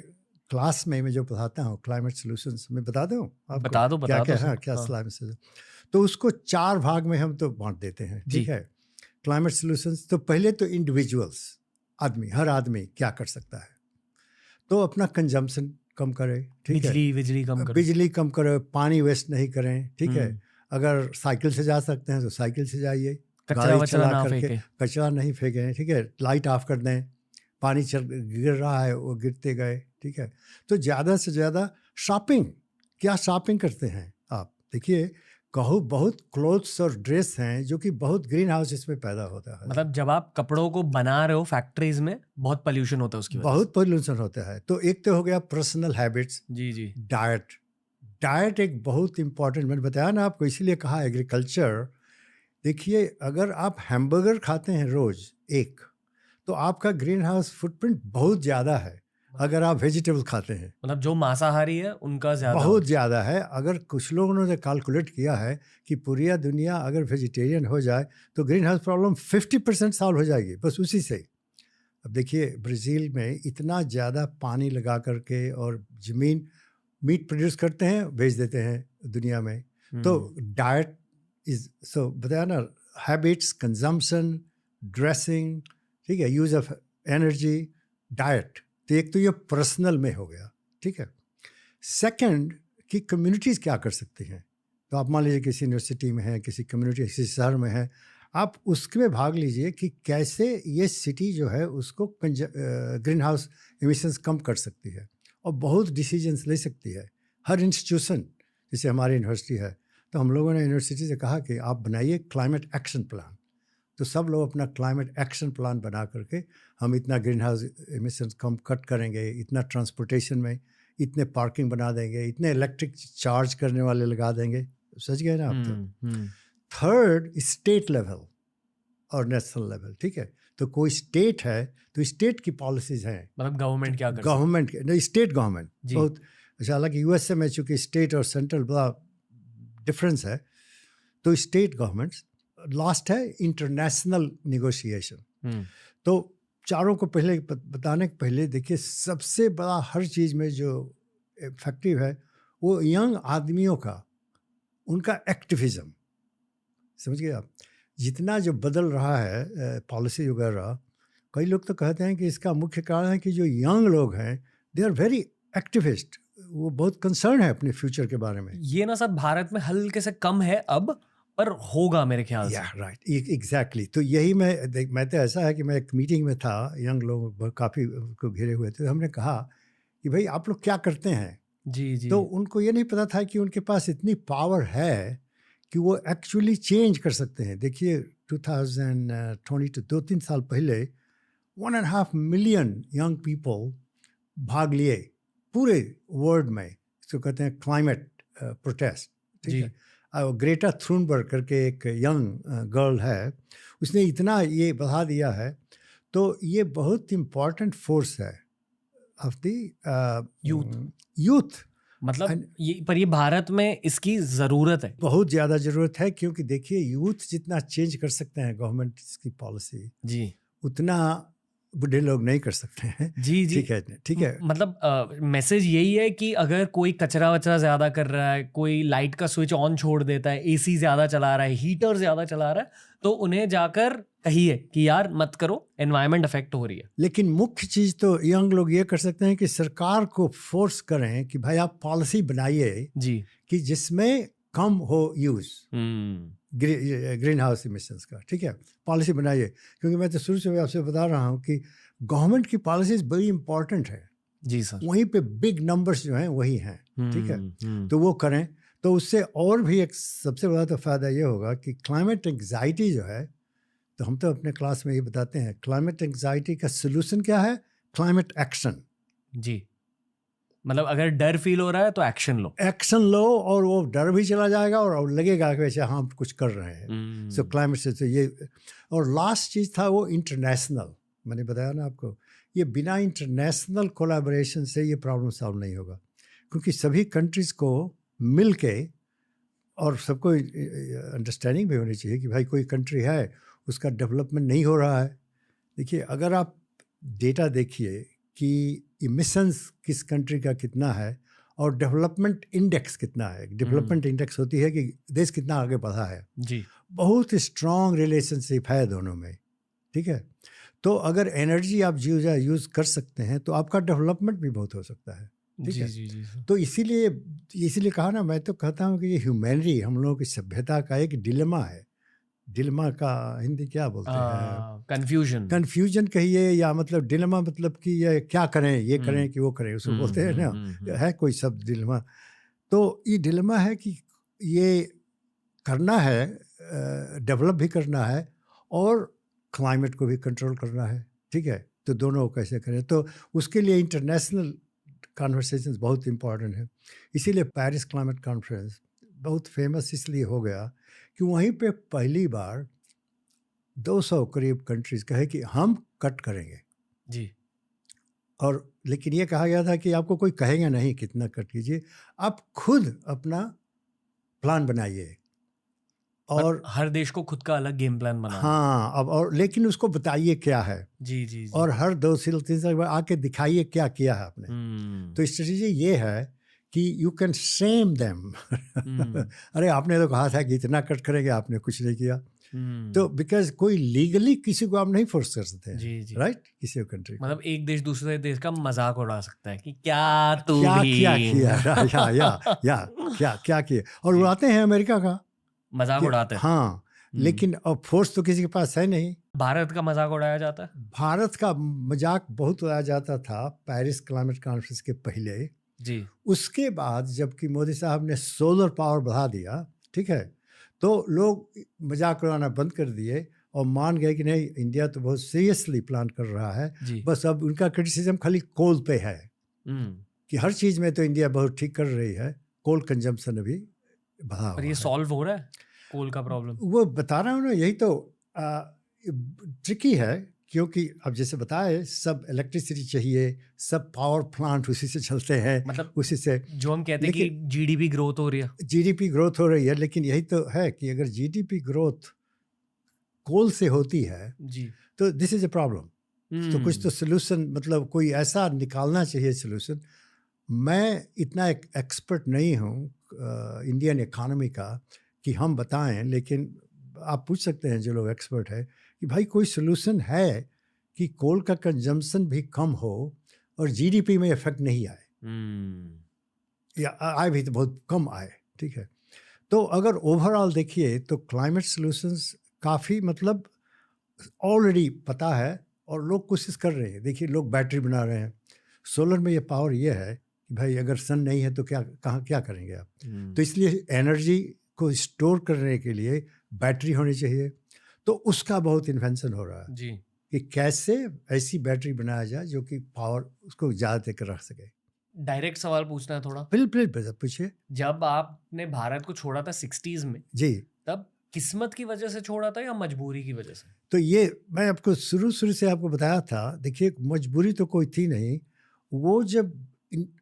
क्लास में मैं जो पढ़ाता हूँ क्लाइमेट सोल्यूशंस, मैं बता दूँ आपको? बता दो क्या क्लाइमेट सोल्यूशन, तो उसको 4 भाग में हम तो बांट देते हैं। ठीक है, क्लाइमेट सोल्यूशंस, तो पहले तो इंडिविजुअल्स, आदमी, हर आदमी क्या कर सकता है, तो अपना कंजम्पशन कम करे। ठीक है, बिजली कम करे, पानी वेस्ट नहीं करें। ठीक है, अगर साइकिल से जा सकते हैं तो साइकिल से जाइए, गाड़ी चला करके कचरा नहीं फेंकें। ठीक है, लाइट ऑफ कर दें, पानी गिर रहा है वो गिरते गए। ठीक है, तो ज़्यादा से ज़्यादा शॉपिंग, क्या शॉपिंग करते हैं आप? देखिए, कहो बहुत क्लोथ्स और ड्रेस हैं जो कि बहुत ग्रीन हाउस इसमें पैदा होता है। मतलब जब आप कपड़ों को बना रहे हो फैक्ट्रीज में, बहुत पोल्यूशन होता है उसकी वजह से। बहुत पोल्यूशन होता है। तो एक तो हो गया पर्सनल हैबिट्स। जी। डाइट एक बहुत इंपॉर्टेंट, मैंने बताया ना आपको, इसीलिए कहा एग्रीकल्चर। देखिए, अगर आप हैमबर्गर खाते हैं रोज एक, तो आपका ग्रीन हाउस फुटप्रिंट बहुत ज़्यादा है। अगर आप वेजिटेबल खाते हैं, मतलब जो मांसाहारी है उनका बहुत ज़्यादा है। अगर कुछ लोगों ने कैलकुलेट किया है कि पूरी दुनिया अगर वेजिटेरियन हो जाए तो ग्रीन हाउस प्रॉब्लम 50% सॉल्व हो जाएगी बस उसी से। अब देखिए, ब्राज़ील में इतना ज़्यादा पानी लगा करके और ज़मीन मीट प्रोड्यूस करते हैं, बेच देते हैं दुनिया में। तो डाइट इज, सो बताया ना, हैबिट्स, कंजम्पशन, ड्रेसिंग, ठीक है, यूज़ ऑफ एनर्जी, डाइट। तो एक तो ये पर्सनल में हो गया। ठीक है, सेकंड कि कम्युनिटीज़ क्या कर सकती हैं। तो आप मान लीजिए किसी यूनिवर्सिटी में है, किसी कम्युनिटी, किसी शहर में है, आप उसमें भाग लीजिए कि कैसे ये सिटी जो है उसको ग्रीन हाउस एमिशंस कम कर सकती है, और बहुत डिसीजंस ले सकती है। हर इंस्टीट्यूशन, जैसे हमारी यूनिवर्सिटी है, तो हम लोगों ने यूनिवर्सिटी से कहा कि आप बनाइए क्लाइमेट एक्शन प्लान। तो सब लोग अपना क्लाइमेट एक्शन प्लान बना करके, हम इतना ग्रीन हाउस एमिशंस कम कट करेंगे, इतना ट्रांसपोर्टेशन में, इतने पार्किंग बना देंगे, इतने इलेक्ट्रिक चार्ज करने वाले लगा देंगे। समझ गए ना आप? तो थर्ड, स्टेट लेवल और नेशनल लेवल। ठीक है, तो कोई स्टेट है तो स्टेट की पॉलिसीज हैं, मतलब गवर्नमेंट क्या कर, गवर्नमेंट के, स्टेट गवर्नमेंट बहुत अच्छा। हालांकि यूएसए में चूँकि स्टेट और सेंट्रल बड़ा डिफरेंस है, तो स्टेट गवर्नमेंट्स। लास्ट है इंटरनेशनल निगोशिएशन। तो चारों को पहले बताने के पहले देखिए, सबसे बड़ा हर चीज़ में जो इफेक्टिव है वो यंग आदमियों का, उनका एक्टिविज़म। समझ गए आप? जितना जो बदल रहा है पॉलिसी वगैरह, कई लोग तो कहते हैं कि इसका मुख्य कारण है कि जो यंग लोग हैं दे आर वेरी एक्टिविस्ट, वो बहुत कंसर्न है अपने फ्यूचर के बारे में। ये ना सब भारत में हल्के से कम है अब, पर होगा मेरे ख्याल से। Right, exactly. तो यही मैं तो ऐसा है कि मैं एक मीटिंग में था, यंग लोग काफ़ी को घिरे हुए थे, हमने कहा कि भाई आप लोग क्या करते हैं। जी। तो उनको ये नहीं पता था कि उनके पास इतनी पावर है कि वो एक्चुअली चेंज कर सकते हैं। देखिए 2022 2-3 साल पहले 1.5 मिलियन यंग पीपल भाग लिए पूरे वर्ल्ड में, इसको कहते हैं क्लाइमेट प्रोटेस्ट। ठीक है, ग्रेटा थ्रूनबर्ग करके एक यंग गर्ल है, उसने इतना ये बढ़ा दिया है। तो ये बहुत इम्पॉर्टेंट फोर्स है ऑफ द यूथ। मतलब ये भारत में इसकी ज़रूरत है, बहुत ज़्यादा ज़रूरत है, क्योंकि देखिए यूथ जितना चेंज कर सकते हैं गवर्नमेंट की पॉलिसी, जी, उतना बूढ़े लोग नहीं कर सकते हैं। जी। ठीक है। मतलब मैसेज यही है कि अगर कोई कचरा वचरा ज़्यादा कर रहा है, कोई लाइट का स्विच ऑन छोड़ देता है, एसी ज़्यादा चला रहा है, हीटर ज़्यादा चला रहा है, तो उन्हें जाकर कहिए कि यार मत करो, एनवायरनमेंट अफेक्ट हो रही है। लेकिन मुख्य चीज़ तो यंग लोग ये कर सकते हैं कि सरकार को फोर्स करें कि भाई आप पॉलिसी बनाइए जी, कि जिसमें कम हो यूज़। ग्रीन हाउस इमिशंस का, ठीक है, पॉलिसी बनाइए। क्योंकि मैं तो शुरू से आपसे बता रहा हूँ कि गवर्नमेंट की पॉलिसीज बड़ी इंपॉर्टेंट है जी सर। वहीं पे बिग नंबर्स जो हैं वही हैं, ठीक है, तो वो करें तो उससे और भी एक सबसे बड़ा तो फ़ायदा ये होगा कि क्लाइमेट एंग्जाइटी जो है, तो हम तो अपने क्लास में ये बताते हैं क्लाइमेट एंग्जाइटी का सोल्यूशन क्या है, क्लाइमेट एक्शन। जी, मतलब अगर डर फील हो रहा है तो एक्शन लो, एक्शन लो और वो डर भी चला जाएगा और लगेगा कि वैसे हम कुछ कर रहे हैं। सो क्लाइमेट से तो ये, और लास्ट चीज़ था वो इंटरनेशनल, मैंने बताया ना आपको, ये बिना इंटरनेशनल कोलैबोरेशन से ये प्रॉब्लम सॉल्व नहीं होगा, क्योंकि सभी कंट्रीज़ को मिल के और सबको अंडरस्टैंडिंग भी होनी चाहिए कि भाई कोई कंट्री है उसका डेवलपमेंट नहीं हो रहा है। देखिए अगर आप डेटा देखिए कि इमिशंस किस कंट्री का कितना है और डेवलपमेंट इंडेक्स कितना है, डेवलपमेंट इंडेक्स होती है कि देश कितना आगे बढ़ा है जी, बहुत स्ट्रॉन्ग रिलेशनशिप है दोनों में, ठीक है। तो अगर एनर्जी आप यूज़ कर सकते हैं तो आपका डेवलपमेंट भी बहुत हो सकता है, ठीक जी है। जी जी तो इसीलिए कहा ना, मैं तो कहता हूँ कि ये ह्यूमैनिटी हम लोगों की सभ्यता का एक डिलेमा है। डिलेमा का हिंदी क्या बोलते हैं, कन्फ्यूजन कहिए, या मतलब डिलेमा मतलब कि ये क्या करें, ये करें कि वो करें, उसको बोलते हैं ना, है कोई शब्द डिलेमा। तो ये डिलेमा है कि ये करना है, डेवलप भी करना है और क्लाइमेट को भी कंट्रोल करना है, ठीक है। तो दोनों को कैसे करें, तो उसके लिए इंटरनेशनल कॉन्वर्सेशंस बहुत इंपॉर्टेंट है। इसीलिए पेरिस क्लाइमेट कॉन्फ्रेंस बहुत फेमस इसलिए हो गया कि वहीं पे पहली बार 200 करीब कंट्रीज़ कहे कि हम कट करेंगे जी, और लेकिन ये कहा गया था कि आपको कोई कहेगा नहीं कितना कट कीजिए, आप खुद अपना प्लान बनाइए और हर देश को खुद का अलग गेम प्लान बनाना। हाँ, अब और लेकिन उसको बताइए क्या है, जी जी जी। और हर 2-3 साल बाद आके दिखाइए क्या किया है आपने। तो स्ट्रेटजी ये है कि यू कैन शेम देम अरे आपने तो कहा था कि इतना कट करेंगे, आपने कुछ नहीं किया। तो बिकॉज कोई लीगली किसी को आप नहीं फोर्स कर सकते हैं, जी जी, राइट, किसी कंट्री को। मतलब एक देश दूसरे देश का मजाक उड़ा सकता है कि क्या तू क्या भी क्या किया या क्या किया, और उड़ाते हैं अमेरिका का मजाक उड़ाते हैं। हाँ, लेकिन अब फोर्स तो किसी के पास है नहीं। भारत का मजाक उड़ाया जाता है, भारत का मजाक बहुत उड़ाया जाता था पेरिस क्लाइमेट कॉन्फ्रेंस के पहले जी। उसके बाद जबकि मोदी साहब ने सोलर पावर बढ़ा दिया, ठीक है, तो लोग मजाक उड़ाना बंद कर दिए और मान गए कि नहीं, इंडिया तो बहुत सीरियसली प्लान कर रहा है। बस अब उनका क्रिटिसिज्म खाली कोल पे है कि हर चीज़ में तो इंडिया बहुत ठीक कर रही है, कोल कंजम्पशन अभी बढ़ा पर ये सॉल्व हो रहा है कोल का प्रॉब्लम? वो बता रहा हूँ ना, यही तो ट्रिकी है, क्योंकि अब जैसे बताए सब इलेक्ट्रिसिटी चाहिए, सब पावर प्लांट उसी से चलते हैं, मतलब उसी से जो हम कहते हैं कि जीडीपी ग्रोथ हो रही है, जीडीपी ग्रोथ हो रही है, लेकिन यही तो है कि अगर जीडीपी ग्रोथ कोल से होती है जी, तो दिस इज ए प्रॉब्लम। तो कुछ तो सोल्यूशन, मतलब कोई ऐसा निकालना चाहिए सोल्यूशन। मैं इतना एक एक्सपर्ट नहीं हूँ इंडियन इकोनॉमी का कि हम बताएं, लेकिन आप पूछ सकते हैं जो लोग एक्सपर्ट है कि भाई कोई सोल्यूशन है कि कोल का कंजम्पशन भी कम हो और जीडीपी में इफेक्ट नहीं आए, या आए भी तो बहुत कम आए, ठीक है। तो अगर ओवरऑल देखिए तो क्लाइमेट सोल्यूशंस काफ़ी मतलब ऑलरेडी पता है और लोग कोशिश कर रहे हैं। देखिए लोग बैटरी बना रहे हैं, सोलर में ये पावर ये है कि भाई अगर सन नहीं है तो क्या करेंगे आप। तो इसलिए एनर्जी को स्टोर करने के लिए बैटरी होनी चाहिए, तो उसका बहुत इन्वेंशन हो रहा है जी, कि कैसे ऐसी बैटरी बनाया जाए जो कि पावर उसको ज़्यादा देकर रख सके। डायरेक्ट सवाल पूछना है थोड़ा? बिल्कुल पूछिए। जब आपने भारत को छोड़ा था 60s में जी, तब किस्मत की वजह से छोड़ा था या मजबूरी की वजह से? तो ये मैं आपको शुरू से आपको बताया था। देखिए मजबूरी तो कोई थी नहीं। वो जब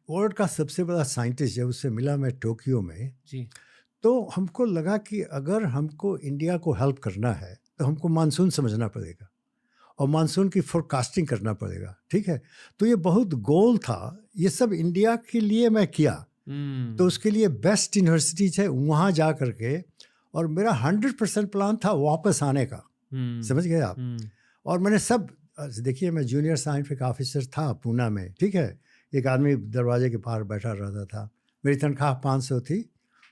वर्ल्ड का सबसे बड़ा साइंटिस्ट जब उससे मिला मैं टोक्यो में जी, तो हमको लगा कि अगर हमको इंडिया को हेल्प करना है तो हमको मानसून समझना पड़ेगा और मानसून की फोरकास्टिंग करना पड़ेगा, ठीक है। तो ये बहुत गोल था, ये सब इंडिया के लिए मैं किया। तो उसके लिए बेस्ट यूनिवर्सिटीज है वहाँ जा करके, और मेरा 100% प्लान था वापस आने का, समझ गए आप। और मैंने सब, देखिए मैं जूनियर साइंटिफिक ऑफिसर था पूना में, ठीक है। एक आदमी दरवाजे के पार बैठा रहता था, मेरी तनख्वाह 500 थी,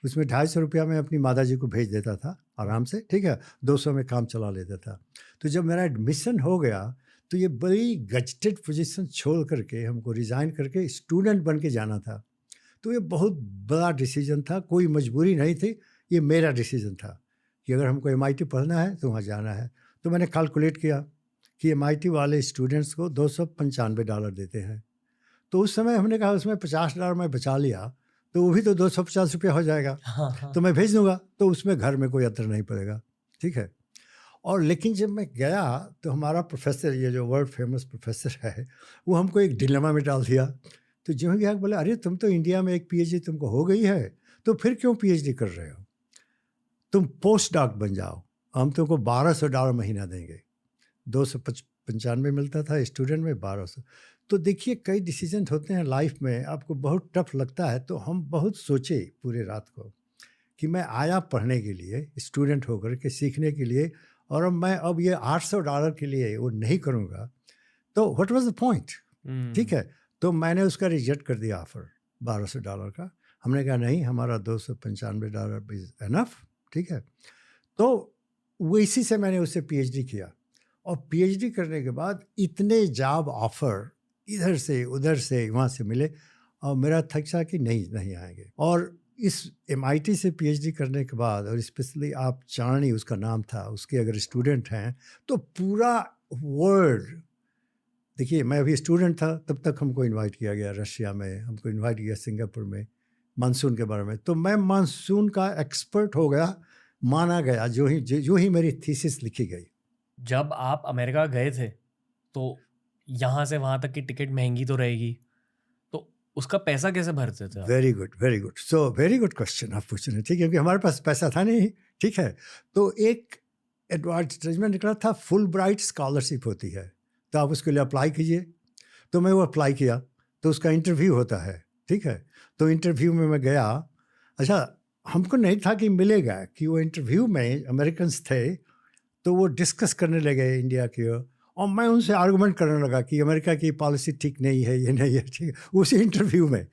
उसमें 250 रुपया मैं अपनी माता जी को भेज देता था आराम से, ठीक है, 200 में काम चला लेता था। तो जब मेरा एडमिशन हो गया तो ये बड़ी गजटेड पोजीशन छोड़ करके हमको रिज़ाइन करके स्टूडेंट बन के जाना था। तो ये बहुत बड़ा डिसीजन था, कोई मजबूरी नहीं थी, ये मेरा डिसीजन था कि अगर हमको MIT पढ़ना है तो वहाँ जाना है। तो मैंने कैलकुलेट किया कि MIT वाले स्टूडेंट्स को $295 देते हैं। तो उस समय हमने कहा उसमें $50 मैं बचा लिया तो वो भी तो $250 हो जाएगा, तो मैं भेज दूंगा, तो उसमें घर में कोई असर नहीं पड़ेगा, ठीक है। और लेकिन जब मैं गया तो हमारा प्रोफेसर, ये जो वर्ल्ड फेमस प्रोफेसर है, वो हमको एक डिलेमा में डाल दिया। तो जो ही बोले, अरे तुम तो इंडिया में एक PhD तुमको हो गई है, तो फिर क्यों PhD कर रहे हो, तुम पोस्ट डॉक बन जाओ, हम तुमको $1200 महीना देंगे। 295 मिलता था स्टूडेंट में, 1200। तो देखिए कई डिसीजन होते हैं लाइफ में, आपको बहुत टफ लगता है। तो हम बहुत सोचे पूरे रात को कि मैं आया पढ़ने के लिए, स्टूडेंट होकर के सीखने के लिए, और अब ये $800 के लिए वो नहीं करूँगा, तो व्हाट वाज द पॉइंट, ठीक है। तो मैंने उसका रिजेक्ट कर दिया ऑफ़र $1200 का। हमने कहा नहीं, हमारा $295 इज़ एनफ, ठीक है। तो वो इसी से मैंने उससे PhD किया, और PhD करने के बाद इतने जॉब ऑफ़र इधर से उधर से वहाँ से मिले, और मेरा था कि नहीं आएंगे। और इस MIT से PhD करने के बाद, और स्पेशली आप चारणी उसका नाम था, उसके अगर स्टूडेंट हैं तो पूरा वर्ल्ड, देखिए मैं अभी स्टूडेंट था तब तक हमको इनवाइट किया गया रशिया में, हमको इनवाइट किया सिंगापुर में मानसून के बारे में। तो मैं मानसून का एक्सपर्ट हो गया, माना गया जो ही मेरी थीसिस लिखी गई। जब आप अमेरिका गए थे तो यहाँ से वहाँ तक की टिकट महंगी तो रहेगी, तो उसका पैसा कैसे भरते थे? Very good, so very good question आप पूछ रहे हैं, ठीक है, क्योंकि हमारे पास पैसा था नहीं, ठीक है। तो एक एडवर्टाइजमेंट निकला था, फुल ब्राइट स्कॉलरशिप होती है, तो आप उसके लिए अप्लाई कीजिए। तो मैं वो अप्लाई किया, तो उसका इंटरव्यू होता है, ठीक है। तो इंटरव्यू में मैं गया, अच्छा हमको नहीं था कि मिलेगा, कि वो इंटरव्यू में अमेरिकन्स थे, तो वो डिस्कस करने लगे इंडिया की, और मैं उनसे आर्गूमेंट करने लगा कि अमेरिका की पॉलिसी ठीक नहीं है, ये नहीं है, ठीक है, उसी इंटरव्यू में।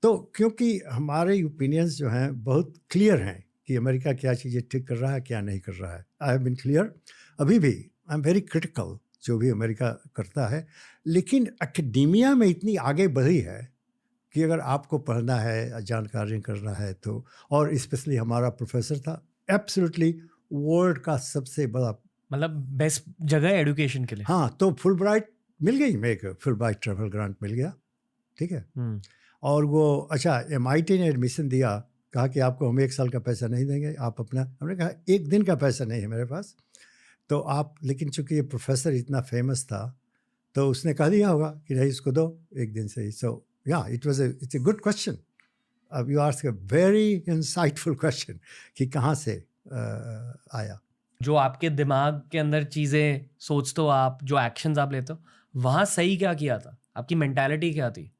तो क्योंकि हमारे ओपिनियंस जो हैं बहुत क्लियर हैं कि अमेरिका क्या चीज़ें ठीक कर रहा है, क्या नहीं कर रहा है। आई हैव बीन क्लियर, अभी भी आई एम वेरी क्रिटिकल जो भी अमेरिका करता है, लेकिन एकेडेमिया में इतनी आगे बढ़ी है कि अगर आपको पढ़ना है, जानकारी करना है तो, और स्पेशली हमारा प्रोफेसर था एब्सोल्युटली वर्ल्ड का सबसे बड़ा, मतलब बेस्ट जगह है एजुकेशन के लिए। हाँ, तो फुल ब्राइट मिल गई, मैं एक फुल ब्राइट ट्रैवल ग्रांट मिल गया, ठीक है। और वो अच्छा MIT ने एडमिशन दिया, कहा कि आपको हम 1 साल का पैसा नहीं देंगे, आप अपना, हमने कहा 1 दिन का पैसा नहीं है मेरे पास, तो आप, लेकिन चूंकि ये प्रोफेसर इतना फेमस था तो उसने कह दिया होगा कि नहीं इसको दो 1 दिन से ही। सो या इट्स ए गुड क्वेश्चन। अब you ask a very insightful question कि कहाँ से आया। जो आपके दिमाग के अंदर चीज़ें सोचते हो आप, जो एक्शंस आप लेते हो, वहाँ सही क्या किया था? आपकी मेंटालिटी क्या थी?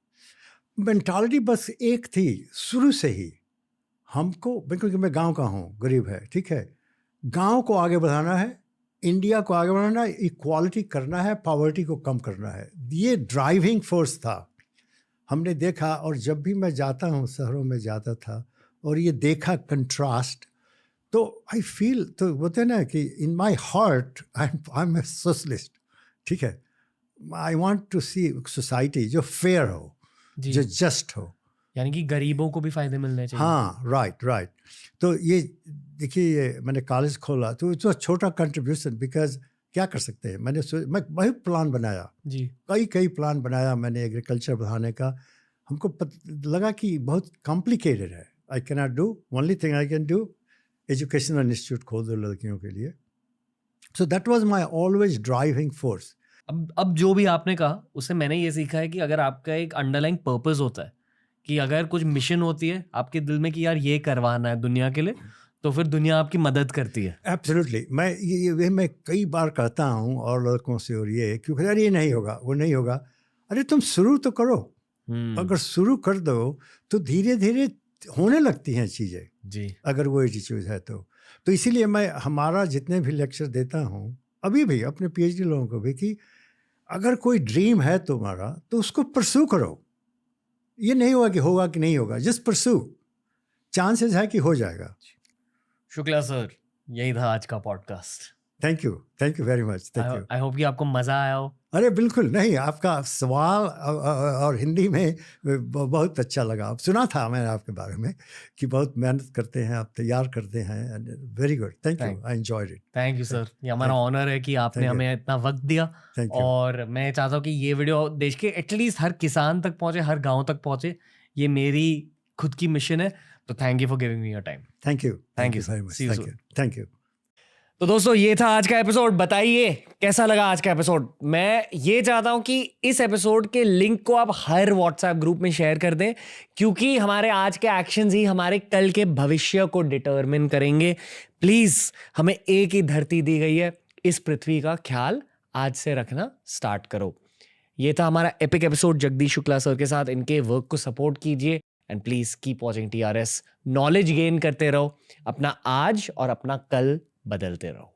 मेंटालिटी बस एक थी शुरू से ही हमको, क्योंकि मैं गांव का हूँ, गरीब है, ठीक है, गांव को आगे बढ़ाना है, इंडिया को आगे बढ़ाना है, इक्वालिटी करना है, पॉवर्टी को कम करना है, ये ड्राइविंग फोर्स था। हमने देखा, और जब भी मैं जाता हूँ, शहरों में जाता था और ये देखा कंट्रास्ट, तो आई फील, तो बोलते हैं ना कि in my heart I am a socialist, ठीक है। I want to see society जो फेयर हो, जो जस्ट हो, यानी कि गरीबों को भी फायदे मिलने चाहिए। हाँ, राइट। तो ये देखिए, ये मैंने कॉलेज खोला तो इट्स अ छोटा कंट्रीब्यूशन, बिकॉज क्या कर सकते हैं, मैं बहुत प्लान बनाया जी, कई प्लान बनाया मैंने एग्रीकल्चर बढ़ाने का। हमको लगा कि बहुत कॉम्प्लिकेटेड है, I can not do, only thing I can do educational institute खोल दो लड़कियों के लिए। So that was my always driving force. अब जो भी आपने कहा उससे मैंने ये सीखा है कि अगर आपका एक अंडरलाइंग पर्पस होता है, कि अगर कुछ मिशन होती है आपके दिल में कि यार ये करवाना है दुनिया के लिए, तो फिर दुनिया आपकी मदद करती है। एब्सोल्युटली, मैं कई बार कहता हूँ और लड़कों से, और ये क्योंकि यार ये नहीं होगा, वो नहीं होगा, अरे तुम शुरू तो करो। अगर शुरू कर दो तो धीरे धीरे होने लगती हैं चीज़ें जी, अगर वो चीज़ है तो इसीलिए मैं हमारा जितने भी लेक्चर देता हूँ, अभी भी अपने PhD लोगों को भी, कि अगर कोई ड्रीम है तुम्हारा तो उसको परस्यू करो। ये नहीं होगा कि नहीं होगा, जस्ट परस्यू, चांसेस है कि हो जाएगा। शुक्ला सर, यही था आज का podcast. Thank you very much, thank you. I hope कि आपको मजा आया हो। अरे बिल्कुल नहीं, आपका सवाल और हिंदी में बहुत अच्छा लगा। सुना था मैंने आपके बारे में कि बहुत मेहनत करते हैं आप, तैयार करते हैं। Very good, thank you, I enjoyed it. Thank you sir, ये हमारा ऑनर है कि आपने हमें इतना वक्त दिया। Thank you. और मैं चाहता हूँ कि ये वीडियो देश के एटलीस्ट हर किसान तक पहुंचे, हर गांव तक पहुंचे। ये मेरी खुद की मिशन है। तो thank you for giving me your time. Thank you Thank you, very sir. Much, See you thank you, soon. Thank you. तो दोस्तों ये था आज का एपिसोड। बताइए कैसा लगा आज का एपिसोड। मैं ये चाहता हूं कि इस एपिसोड के लिंक को आप हर व्हाट्सएप ग्रुप में शेयर कर दें, क्योंकि हमारे आज के एक्शंस ही हमारे कल के भविष्य को डिटरमिन करेंगे। प्लीज, हमें एक ही धरती दी गई है, इस पृथ्वी का ख्याल आज से रखना स्टार्ट करो। ये था हमारा epic episode Jagdish Shukla sir के साथ। इनके वर्क को सपोर्ट कीजिए and please keep watching TRS। Knowledge gain करते रहो, अपना आज और अपना कल बदलते रहो।